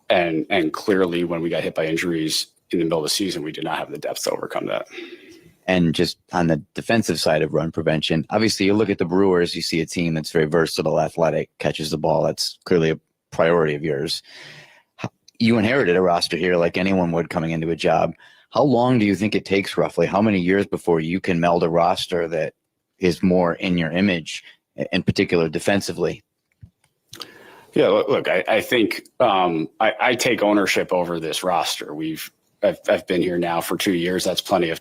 And clearly, when we got hit by injuries in the middle of the season, we did not have the depth to overcome that. And just on the defensive side of run prevention, obviously you look at the Brewers, you see a team that's very versatile, athletic, catches the ball. That's clearly a priority of yours. You inherited a roster here like anyone would coming into a job. How long do you think it takes roughly? How many years before you can meld a roster that is more in your image, in particular defensively? Yeah, look, I think I take ownership over this roster. I've been here now for 2 years. That's plenty of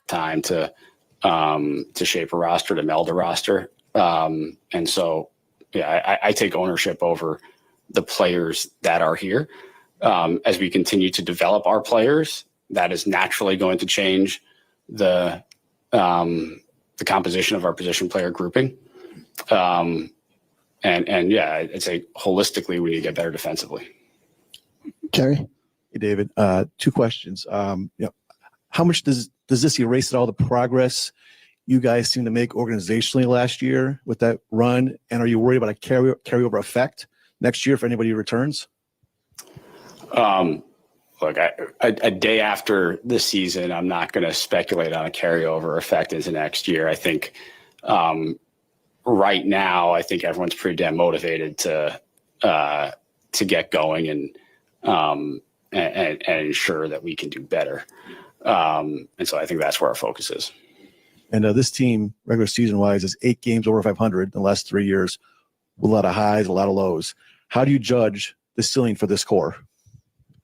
time to shape a roster, to meld a roster. And so, I take ownership over the players that are here. As we continue to develop our players, that is naturally going to change the composition of our position player grouping. I'd say holistically, we need to get better defensively. Jerry? Hey, David. 2 questions. How much does this erase all the progress you guys seem to make organizationally last year with that run? And are you worried about a carryover effect next year if anybody returns? Look, a day after the season, I'm not going to speculate on a carryover effect into next year. I think right now, I think everyone's pretty damn motivated to get going, and and ensure that we can do better. And so I think that's where our focus is. And this team, regular season wise, is 8 games over 500 in the last 3 years, with a lot of highs, a lot of lows. How do you judge the ceiling for this core?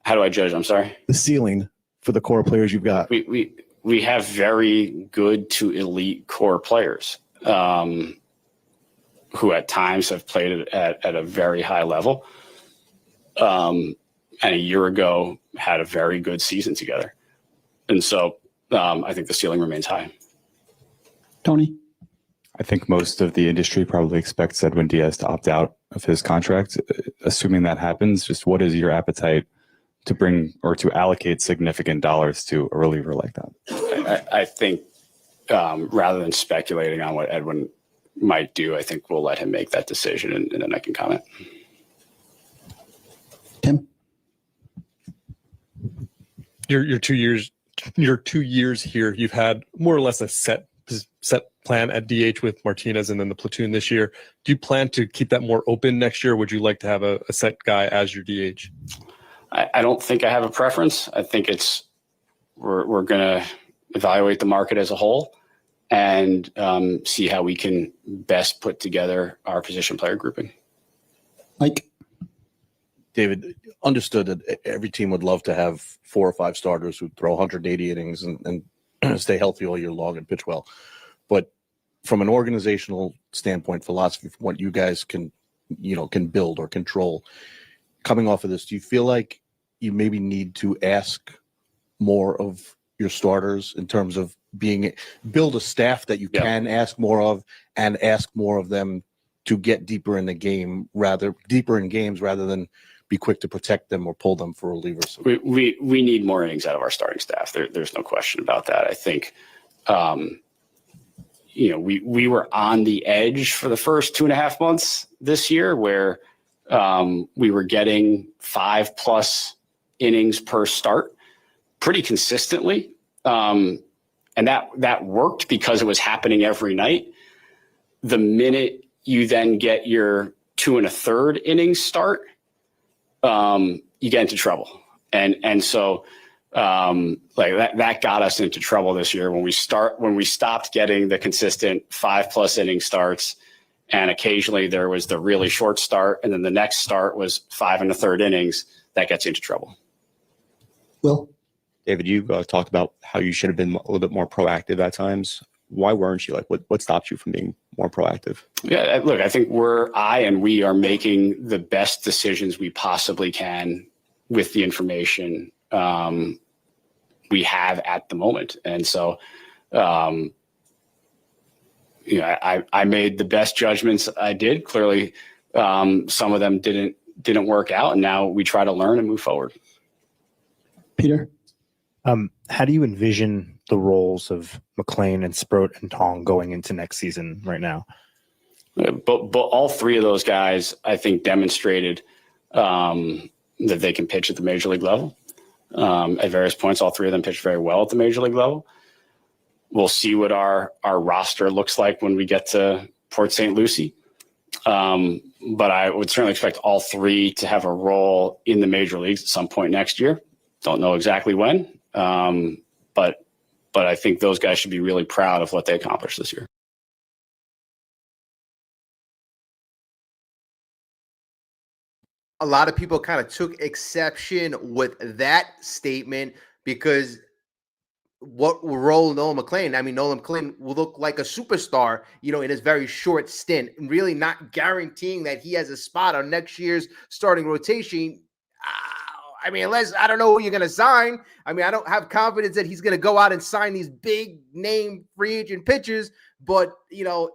How do I judge? I'm sorry. The ceiling for the core players you've got. We have very good to elite core players who at times have played at a very high level. And a year ago had a very good season together. And so I think the ceiling remains high. Tony? I think most of the industry probably expects Edwin Diaz to opt out of his contract. Assuming that happens, just what is your appetite to bring or to allocate significant dollars to a reliever like that? I think rather than speculating on what Edwin might do, I think we'll let him make that decision and then I can comment. Tim? Your 2 years, your 2 years here, you've had more or less a set plan at DH with Martinez and then the platoon this year. Do you plan to keep that more open next year? Or would you like to have a set guy as your DH? I don't think I have a preference. I think we're going to evaluate the market as a whole and see how we can best put together our position player grouping. Mike? David, understood that every team would love to have 4 or 5 starters who throw 180 innings and stay healthy all year long and pitch well. But from an organizational standpoint, philosophy, from what you guys can build or control, coming off of this, do you feel like you maybe need to ask more of your starters in terms of build a staff that you can ask more of and ask more of them to get deeper in the game, deeper in games rather than be quick to protect them or pull them for relievers? We need more innings out of our starting staff. There's no question about that. I think, we were on the edge for the first 2.5 months this year where we were getting 5+ innings per start pretty consistently. And that worked because it was happening every night. The minute you then get your 2 1/3 innings start, you get into trouble. And so that got us into trouble this year when we stopped getting the consistent 5+ inning starts. And occasionally there was the really short start. And then the next start was 5 1/3 innings. That gets you into trouble. Will? David, you talked about how you should have been a little bit more proactive at times. Why weren't you? Like, what stopped you from being more proactive? Yeah, look, I think we are making the best decisions we possibly can with the information we have at the moment. And so, I made the best judgments I did. Clearly, some of them didn't work out, and now we try to learn and move forward. Peter? How do you envision the roles of McLean and Sproat and Tong going into next season right now? But all 3 of those guys, I think, demonstrated that they can pitch at the major league level. At various points, all 3 of them pitched very well at the major league level. We'll see what our roster looks like when we get to Port St. Lucie. But I would certainly expect all 3 to have a role in the major leagues at some point next year. Don't know exactly when, but I think those guys should be really proud of what they accomplished this year. A lot of people kind of took exception with that statement because what role Nolan McLean? I mean, Nolan McLean will look like a superstar, in his very short stint, and really not guaranteeing that he has a spot on next year's starting rotation. I mean, unless I don't know who you're going to sign. I mean, I don't have confidence that he's going to go out and sign these big name free agent pitchers. But,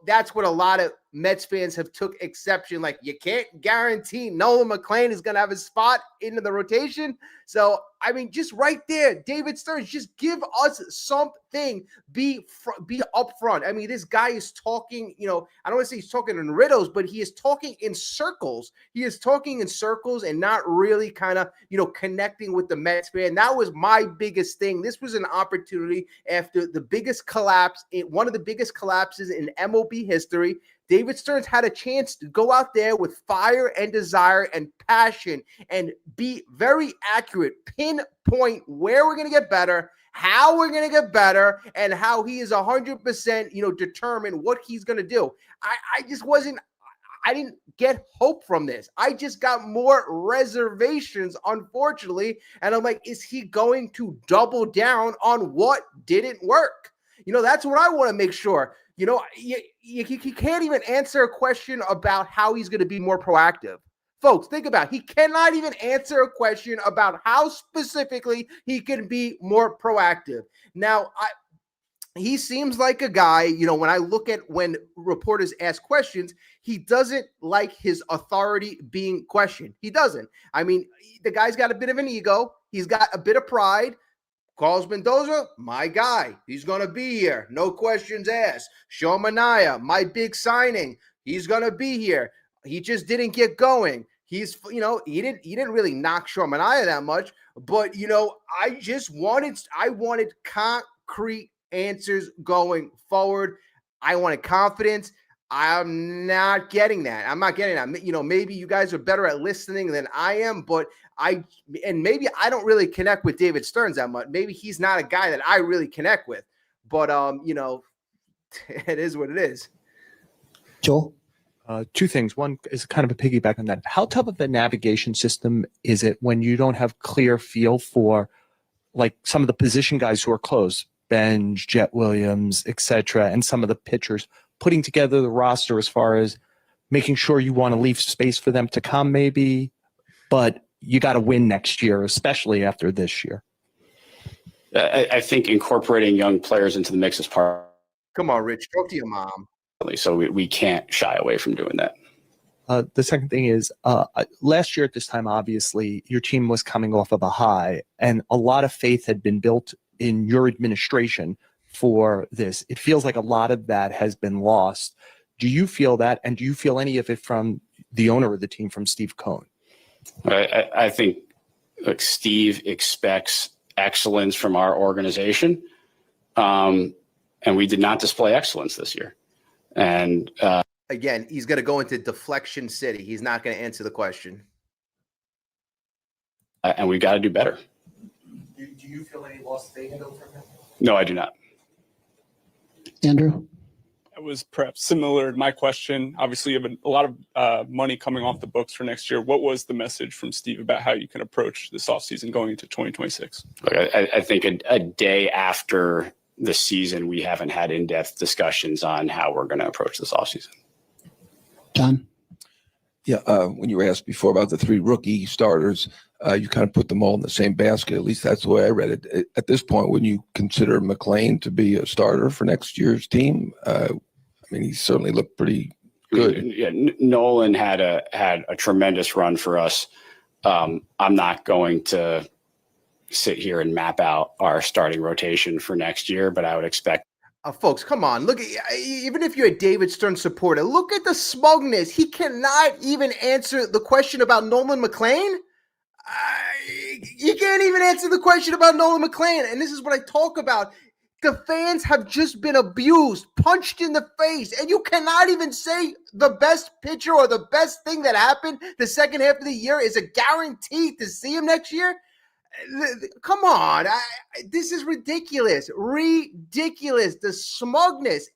that's what a lot of Mets fans have took exception. Like, you can't guarantee Nolan McLean is going to have a spot into the rotation. So, I mean, just right there, David Stearns, just give us something. Be upfront. I mean, this guy is talking, I don't want to say he's talking in riddles, but he is talking in circles. He is talking in circles and not really kind of, connecting with the Mets fan. That was my my biggest thing. This was an opportunity after the biggest collapse, one of the biggest collapses in MLB history. David Stearns had a chance to go out there with fire and desire and passion and be very accurate, pinpoint where we're going to get better, how we're going to get better, and how he is 100%, determined what he's going to do. I didn't get hope from this. I just got more reservations, unfortunately. And I'm like, is he going to double down on what didn't work? That's what I want to make sure. He can't even answer a question about how he's going to be more proactive. Folks, think about it. He cannot even answer a question about how specifically he can be more proactive. Now, he seems like a guy, when I look at when reporters ask questions, he doesn't like his authority being questioned. He doesn't. I mean, the guy's got a bit of an ego. He's got a bit of pride. Carlos Mendoza, my guy. He's going to be here. No questions asked. Sean Manaea, my big signing. He's going to be here. He just didn't get going. He's, he didn't really knock Sean Manaea that much, but, I wanted concrete answers going forward. I wanted confidence. I'm not getting that. Maybe you guys are better at listening than I am, but maybe I don't really connect with David Stearns that much. Maybe he's not a guy that I really connect with, but it is what it is. Joel? Two things. One is kind of a piggyback on that. How tough of a navigation system is it when you don't have clear feel for like some of the position guys who are close, Benj, Jet Williams, etc., and some of the pitchers, putting together the roster as far as making sure you want to leave space for them to come maybe, but you got to win next year, especially after this year? I think incorporating young players into the mix is part. Come on, Rich, talk to your mom. So we can't shy away from doing that. The second thing is last year at this time, obviously, your team was coming off of a high, and a lot of faith had been built in your administration for this. It feels like a lot of that has been lost. Do you feel that? And do you feel any of it from the owner of the team, from Steve Cohen? I think Steve expects excellence from our organization. And we did not display excellence this year. And again, he's going to go into deflection city. He's not going to answer the question. And we got to do better. Do you feel any lost faith from him? No, I do not. Andrew? That was perhaps similar to my question. Obviously, you have a lot of money coming off the books for next year. What was the message from Steve about how you can approach this offseason going into 2026? Look, I think a day after the season, we haven't had in-depth discussions on how we're going to approach this offseason. John? Yeah, when you were asked before about the three rookie starters, you kind of put them all in the same basket. At least that's the way I read it. At this point, wouldn't you consider McLean to be a starter for next year's team? He certainly looked pretty good. Yeah, Nolan had a tremendous run for us. I'm not going to sit here and map out our starting rotation for next year, but I would expect. Folks, come on. Look, even if you're a David Stearns supporter, look at the smugness. He cannot even answer the question about Nolan McLean. You can't even answer the question about Nolan McLean. And this is what I talk about. The fans have just been abused, punched in the face, and you cannot even say the best pitcher or the best thing that happened the second half of the year is a guarantee to see him next year. Come on. This is ridiculous. Ridiculous. The smugness.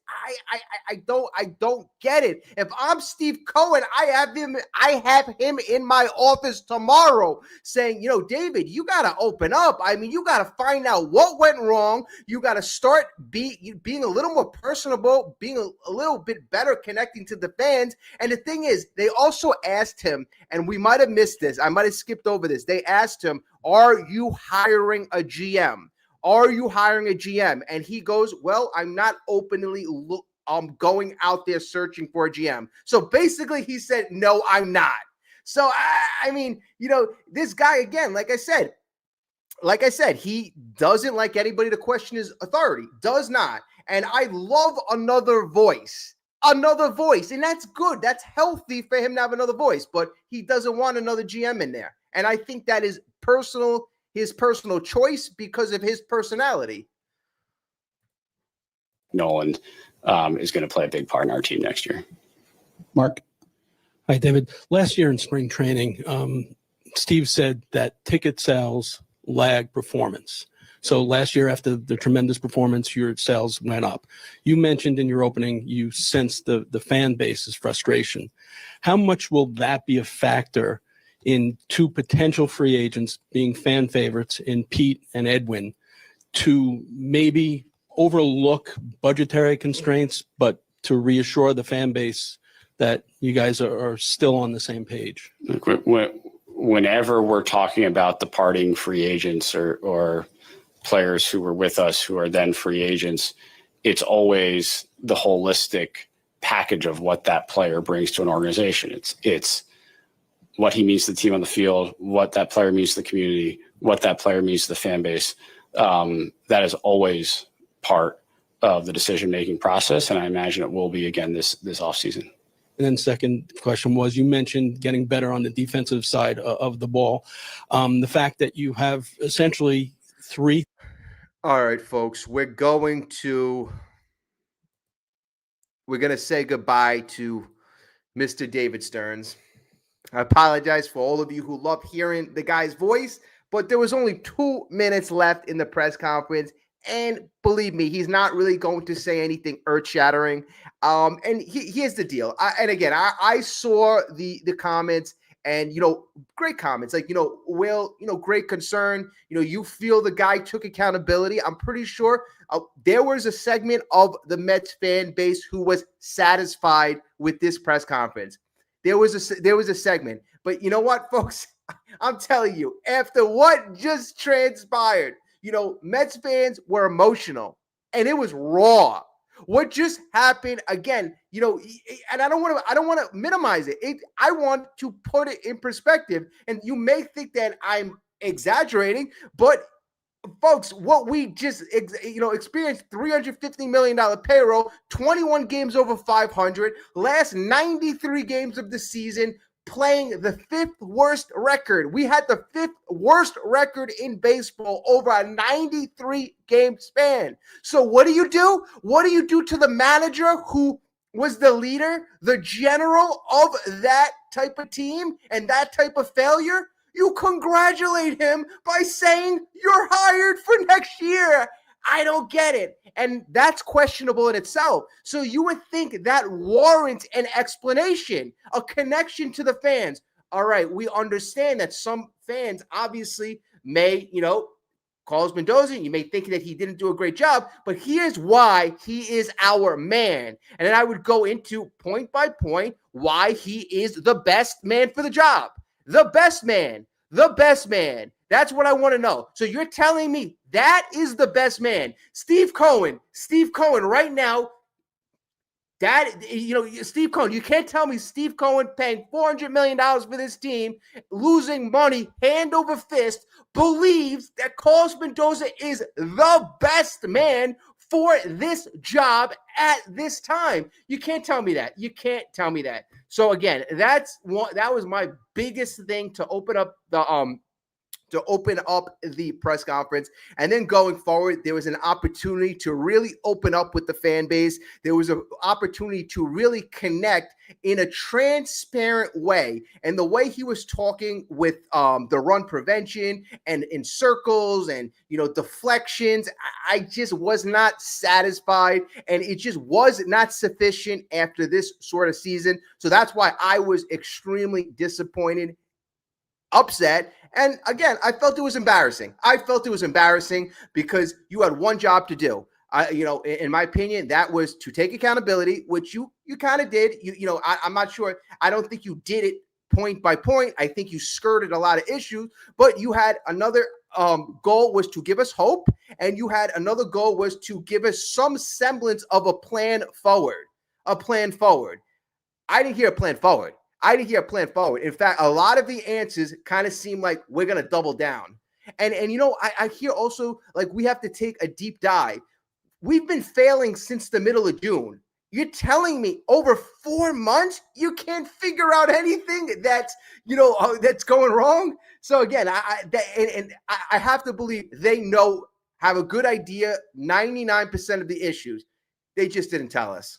I don't get it. If I'm Steve Cohen, I have him in my office tomorrow saying, David, you got to open up. You got to find out what went wrong. You got to start being a little more personable, being a little bit better connecting to the fans. And the thing is, they also asked him, and we might have missed this. I might have skipped over this. They asked him, are you hiring a GM? Are you hiring a GM? And he goes, well, I'm not openly going out there searching for a GM. So basically he said, no, I'm not. So, this guy, again, like I said, he doesn't like anybody to question his authority, does not. And I love another voice. And that's good. That's healthy for him to have another voice, but he doesn't want another GM in there. And I think that is personal. his personal choice because of his personality? Nolan is going to play a big part in our team next year. Mark? Hi, David. Last year in spring training, Steve said that ticket sales lag performance. So last year, after the tremendous performance, your sales went up. You mentioned in your opening, you sensed the fan base's frustration. How much will that be a factor in two potential free agents being fan favorites in Pete and Edwin to maybe overlook budgetary constraints, but to reassure the fan base that you guys are still on the same page? Whenever we're talking about departing free agents or players who were with us who are then free agents, it's always the holistic package of what that player brings to an organization. It's what he means to the team on the field, what that player means to the community, what that player means to the fan base. That is always part of the decision-making process, and I imagine it will be again this offseason. And then second question was, you mentioned getting better on the defensive side of the ball. The fact that you have essentially three. All right, folks, we're going to say goodbye to Mr. David Stearns. I apologize for all of you who love hearing the guy's voice, but there was only 2 minutes left in the press conference. And believe me, he's not really going to say anything earth-shattering. And here's the deal. I saw the comments and, great comments. Like, Will, great concern. You feel the guy took accountability. I'm pretty sure there was a segment of the Mets fan base who was satisfied with this press conference. There was a segment. But you know what, folks? I'm telling you, after what just transpired, Mets fans were emotional and it was raw. What just happened again, and I don't want to minimize it. I want to put it in perspective. And you may think that I'm exaggerating, but folks, what we just, experienced $350 million payroll, 21 games over 500, last 93 games of the season, playing the 5th worst record. We had the 5th worst record in baseball over a 93-game span. So what do you do? What do you do to the manager who was the leader, the general of that type of team and that type of failure? You congratulate him by saying you're hired for next year. I don't get it. And that's questionable in itself. So you would think that warrants an explanation, a connection to the fans. All right, we understand that some fans obviously may, calls Mendoza. You may think that he didn't do a great job, but here's why he is our man. And then I would go into point by point why he is the best man for the job. The best man. The best man. That's what I want to know. So you're telling me that is the best man. Steve Cohen right now, Steve Cohen, you can't tell me Steve Cohen paying $400 million for this team, losing money hand over fist, believes that Carlos Mendoza is the best man for this job at this time. You can't tell me that. You can't tell me that. So again, that was my biggest thing to open up the press conference. And then going forward, there was an opportunity to really open up with the fan base. There was an opportunity to really connect in a transparent way. And the way he was talking with the run prevention and in circles and, deflections, I just was not satisfied. And it just was not sufficient after this sort of season. So that's why I was extremely disappointed, upset. And again, I felt it was embarrassing. Because you had one job to do. In my opinion, that was to take accountability, which you kind of did. I'm not sure. I don't think you did it point by point. I think you skirted a lot of issues, but you had another goal was to give us hope. And you had another goal was to give us some semblance of a plan forward. I didn't hear a plan forward. In fact, a lot of the answers kind of seem like we're going to double down. And I hear also like we have to take a deep dive. We've been failing since the middle of June. You're telling me over 4 months you can't figure out anything that's that's going wrong. So again, I have to believe they have a good idea 99% of the issues. They just didn't tell us.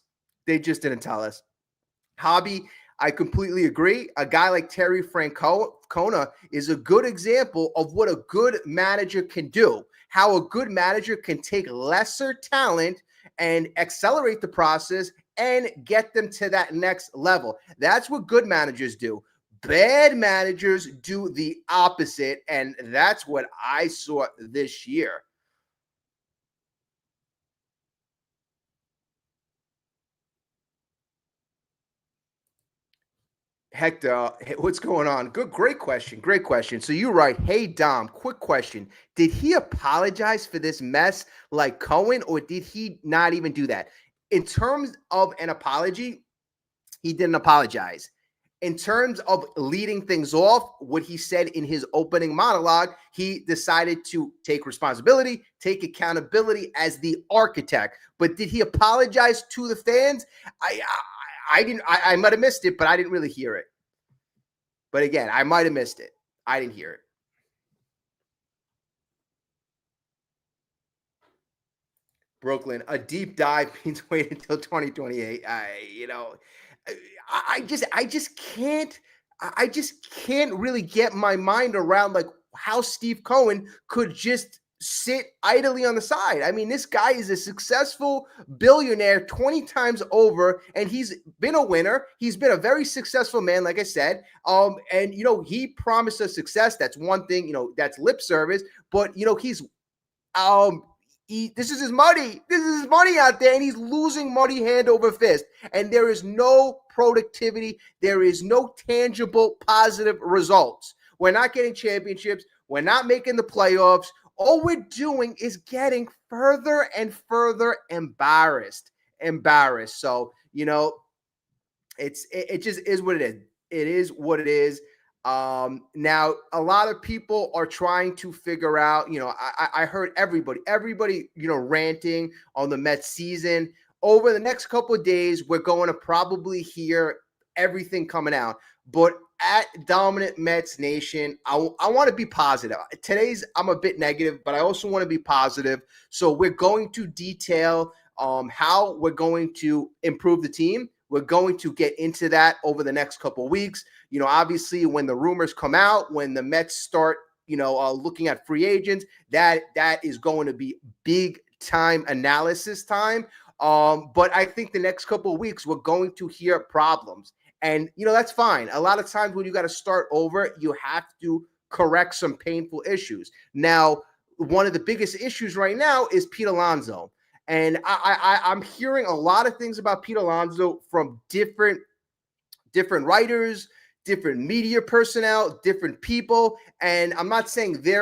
Hobby, I completely agree. A guy like Terry Francona is a good example of what a good manager can do, how a good manager can take lesser talent and accelerate the process and get them to that next level. That's what good managers do. Bad managers do the opposite, and that's what I saw this year. Hector, what's going on? Great question. So you're right. Hey, Dom, quick question. Did he apologize for this mess like Cohen, or did he not even do that? In terms of an apology, he didn't apologize. In terms of leading things off, what he said in his opening monologue, he decided to take responsibility, take accountability as the architect. But did he apologize to the fans? I didn't. I might have missed it, but I didn't really hear it. But again, I might have missed it. I didn't hear it. Brooklyn, a deep dive means wait until 2028. I just can't really get my mind around like how Steve Cohen could just sit idly on the side. I mean, this guy is a successful billionaire 20 times over, and he's been a winner. He's been a very successful man, like I said. And he promised us success. That's one thing, that's lip service, but he's this is his money. This is his money out there, and he's losing money hand over fist. And there is no productivity. There is no tangible positive results. We're not getting championships. We're not making the playoffs. All we're doing is getting further and further embarrassed. So, it just is what it is. It is what it is. Now, a lot of people are trying to figure out, I heard everybody, ranting on the Mets season. Over the next couple of days, we're going to probably hear everything coming out. But at Dominant Mets Nation, I want to be positive. I'm a bit negative, but I also want to be positive. So we're going to detail how we're going to improve the team. We're going to get into that over the next couple of weeks. Obviously, when the rumors come out, when the Mets start, looking at free agents, that is going to be big time analysis time. But I think the next couple of weeks, we're going to hear problems. And, that's fine. A lot of times when you got to start over, you have to correct some painful issues. Now, one of the biggest issues right now is Pete Alonso. And I'm hearing a lot of things about Pete Alonso from different writers, different media personnel, different people. And I'm not saying they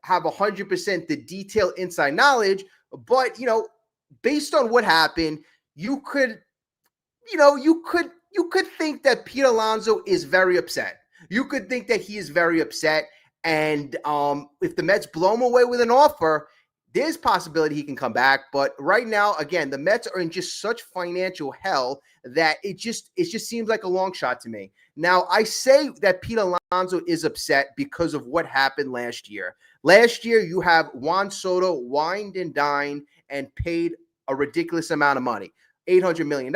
have 100% the detailed inside knowledge, but, based on what happened, you could think that Pete Alonso is very upset. You could think that he is very upset. And if the Mets blow him away with an offer, there's possibility he can come back. But right now, again, the Mets are in just such financial hell that it just seems like a long shot to me. Now, I say that Pete Alonso is upset because of what happened last year. Last year, you have Juan Soto wined and dined and paid a ridiculous amount of money, $800 million.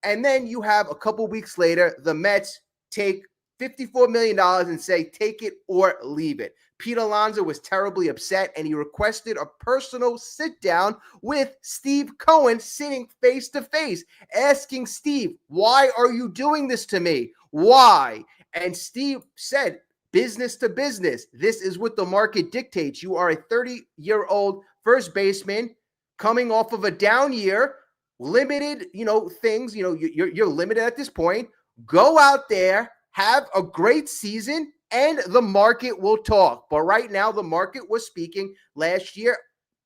And then you have a couple weeks later, the Mets take $54 million and say, take it or leave it. Pete Alonso was terribly upset, and he requested a personal sit-down with Steve Cohen, sitting face-to-face, asking Steve, why are you doing this to me? Why? And Steve said, business to business. This is what the market dictates. You are a 30-year-old first baseman coming off of a down year, limited, things, you're limited at this point. Go out there, have a great season, and the market will talk. But right now, the market was speaking. Last year,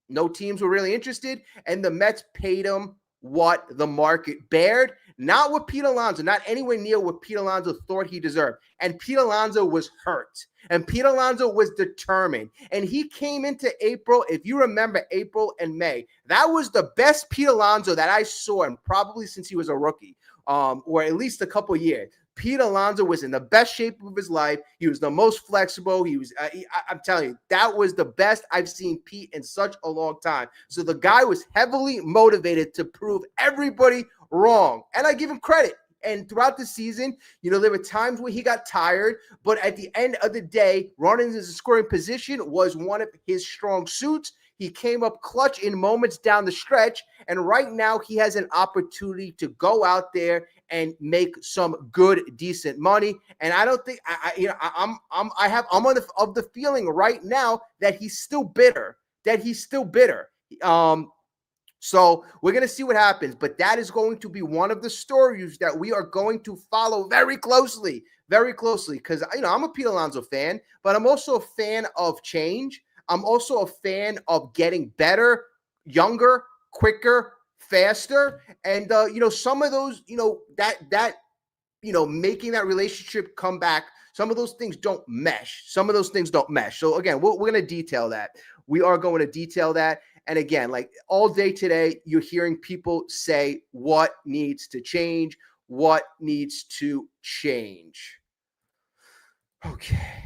no teams were really interested, and the Mets paid him what the market bared, not what Pete Alonso, not anywhere near what Pete Alonso thought he deserved. And Pete Alonso was hurt. And Pete Alonso was determined. And he came into April, if you remember April and May, that was the best Pete Alonso that I saw, and probably since he was a rookie, or at least a couple years. Pete Alonso was in the best shape of his life. He was the most flexible. He was, I'm telling you, that was the best I've seen Pete in such a long time. So the guy was heavily motivated to prove everybody wrong. And I give him credit. And throughout the season, there were times where he got tired, but at the end of the day, running as a scoring position was one of his strong suits. He came up clutch in moments down the stretch, and right now he has an opportunity to go out there and make some good, decent money. And I don't think I'm of the feeling right now that he's still bitter. So we're going to see what happens, but that is going to be one of the stories that we are going to follow very closely, because, I'm a Pete Alonso fan, but I'm also a fan of change. I'm also a fan of getting better, younger, quicker, faster. And, some of those, making that relationship come back, some of those things don't mesh. So again, we're going to detail that. We are going to detail that. And again, like all day today, you're hearing people say what needs to change, Okay.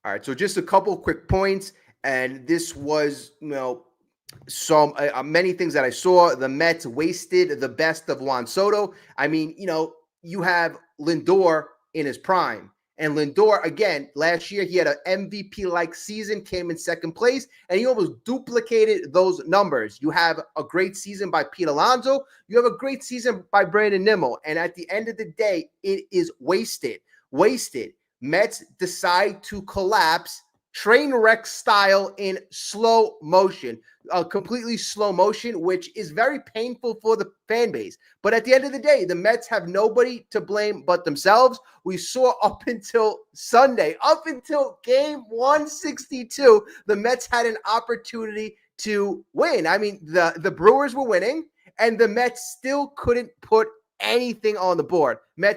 All right, so just a couple quick points, and this was, some many things that I saw. The Mets wasted the best of Juan Soto. I mean, you have Lindor in his prime, and Lindor, again, last year he had an MVP-like season, came in second place, and he almost duplicated those numbers. You have a great season by Pete Alonso. You have a great season by Brandon Nimmo, and at the end of the day, it is wasted. Mets decide to collapse train wreck style in slow motion, completely slow motion, which is very painful for the fan base. But at the end of the day, the Mets have nobody to blame but themselves. We saw up until Sunday, up until game 162, the Mets had an opportunity to win. I mean, the Brewers were winning, and the Mets still couldn't put anything on the board. So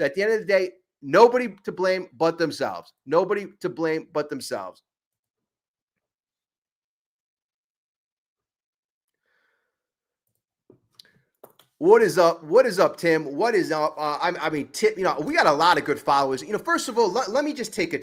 at the end of the day, nobody to blame but themselves. What is up? Tim? What is up? Tim, we got a lot of good followers. First of all, let me just take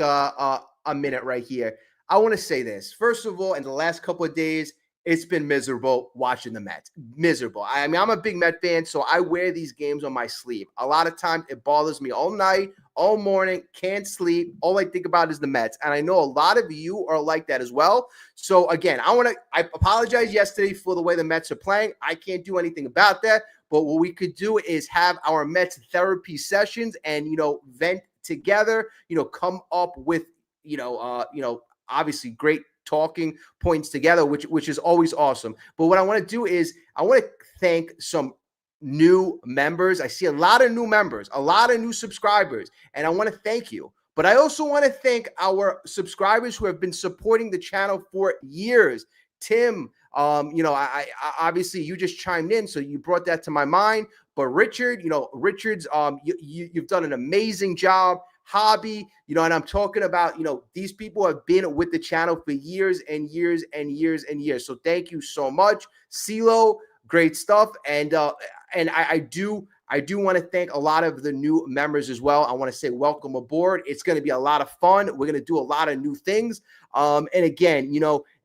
a minute right here. I want to say this. First of all, in the last couple of days, it's been miserable watching the Mets. Miserable. I'm a big Met fan, so I wear these games on my sleeve. A lot of times it bothers me all night, all morning, can't sleep. All I think about is the Mets. And I know a lot of you are like that as well. So again, I apologize yesterday for the way the Mets are playing. I can't do anything about that. But what we could do is have our Mets therapy sessions and, vent together, come up with, obviously great talking points together, which is always awesome. But what I want to do is I want to thank some new members. I see a lot of new members, a lot of new subscribers, and I want to thank you. But I also want to thank our subscribers who have been supporting the channel for years. Tim, I obviously you just chimed in, so you brought that to my mind. But Richard, Richard's, you've done an amazing job. Hobby, and I'm talking about, these people have been with the channel for years and years and years and years. So thank you so much. CeeLo, great stuff. And I do want to thank a lot of the new members as well. I want to say welcome aboard. It's going to be a lot of fun. We're going to do a lot of new things. And again,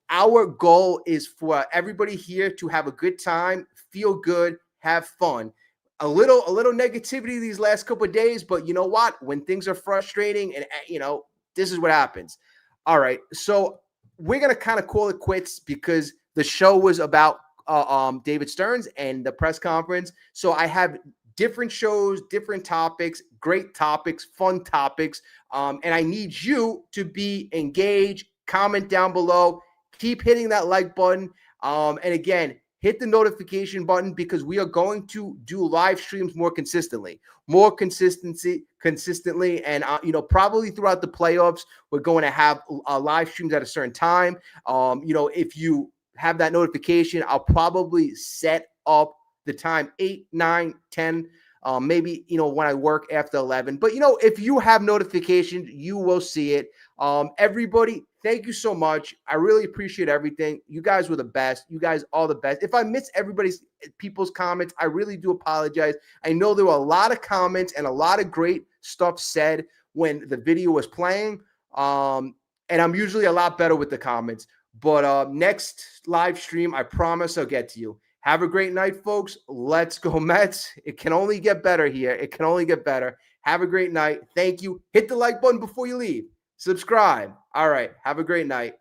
our goal is for everybody here to have a good time, feel good, have fun. A little negativity these last couple of days, but you know what? When things are frustrating and, this is what happens. All right. So we're going to kind of call it quits because the show was about David Stearns and the press conference. So I have different shows, different topics, great topics, fun topics. And I need you to be engaged, comment down below, keep hitting that like button. And again, hit the notification button because we are going to do live streams more consistently, and probably throughout the playoffs, we're going to have live streams at a certain time. If you have that notification, I'll probably set up the time 8, 9, 10, maybe, when I work after 11. But, if you have notifications, you will see it. Everybody, thank you so much. I really appreciate everything. You guys were the best. You guys are the best. If I miss people's comments, I really do apologize. I know there were a lot of comments and a lot of great stuff said when the video was playing. And I'm usually a lot better with the comments. But next live stream, I promise I'll get to you. Have a great night, folks. Let's go Mets. It can only get better here. It can only get better. Have a great night. Thank you. Hit the like button before you leave. Subscribe. All right. Have a great night.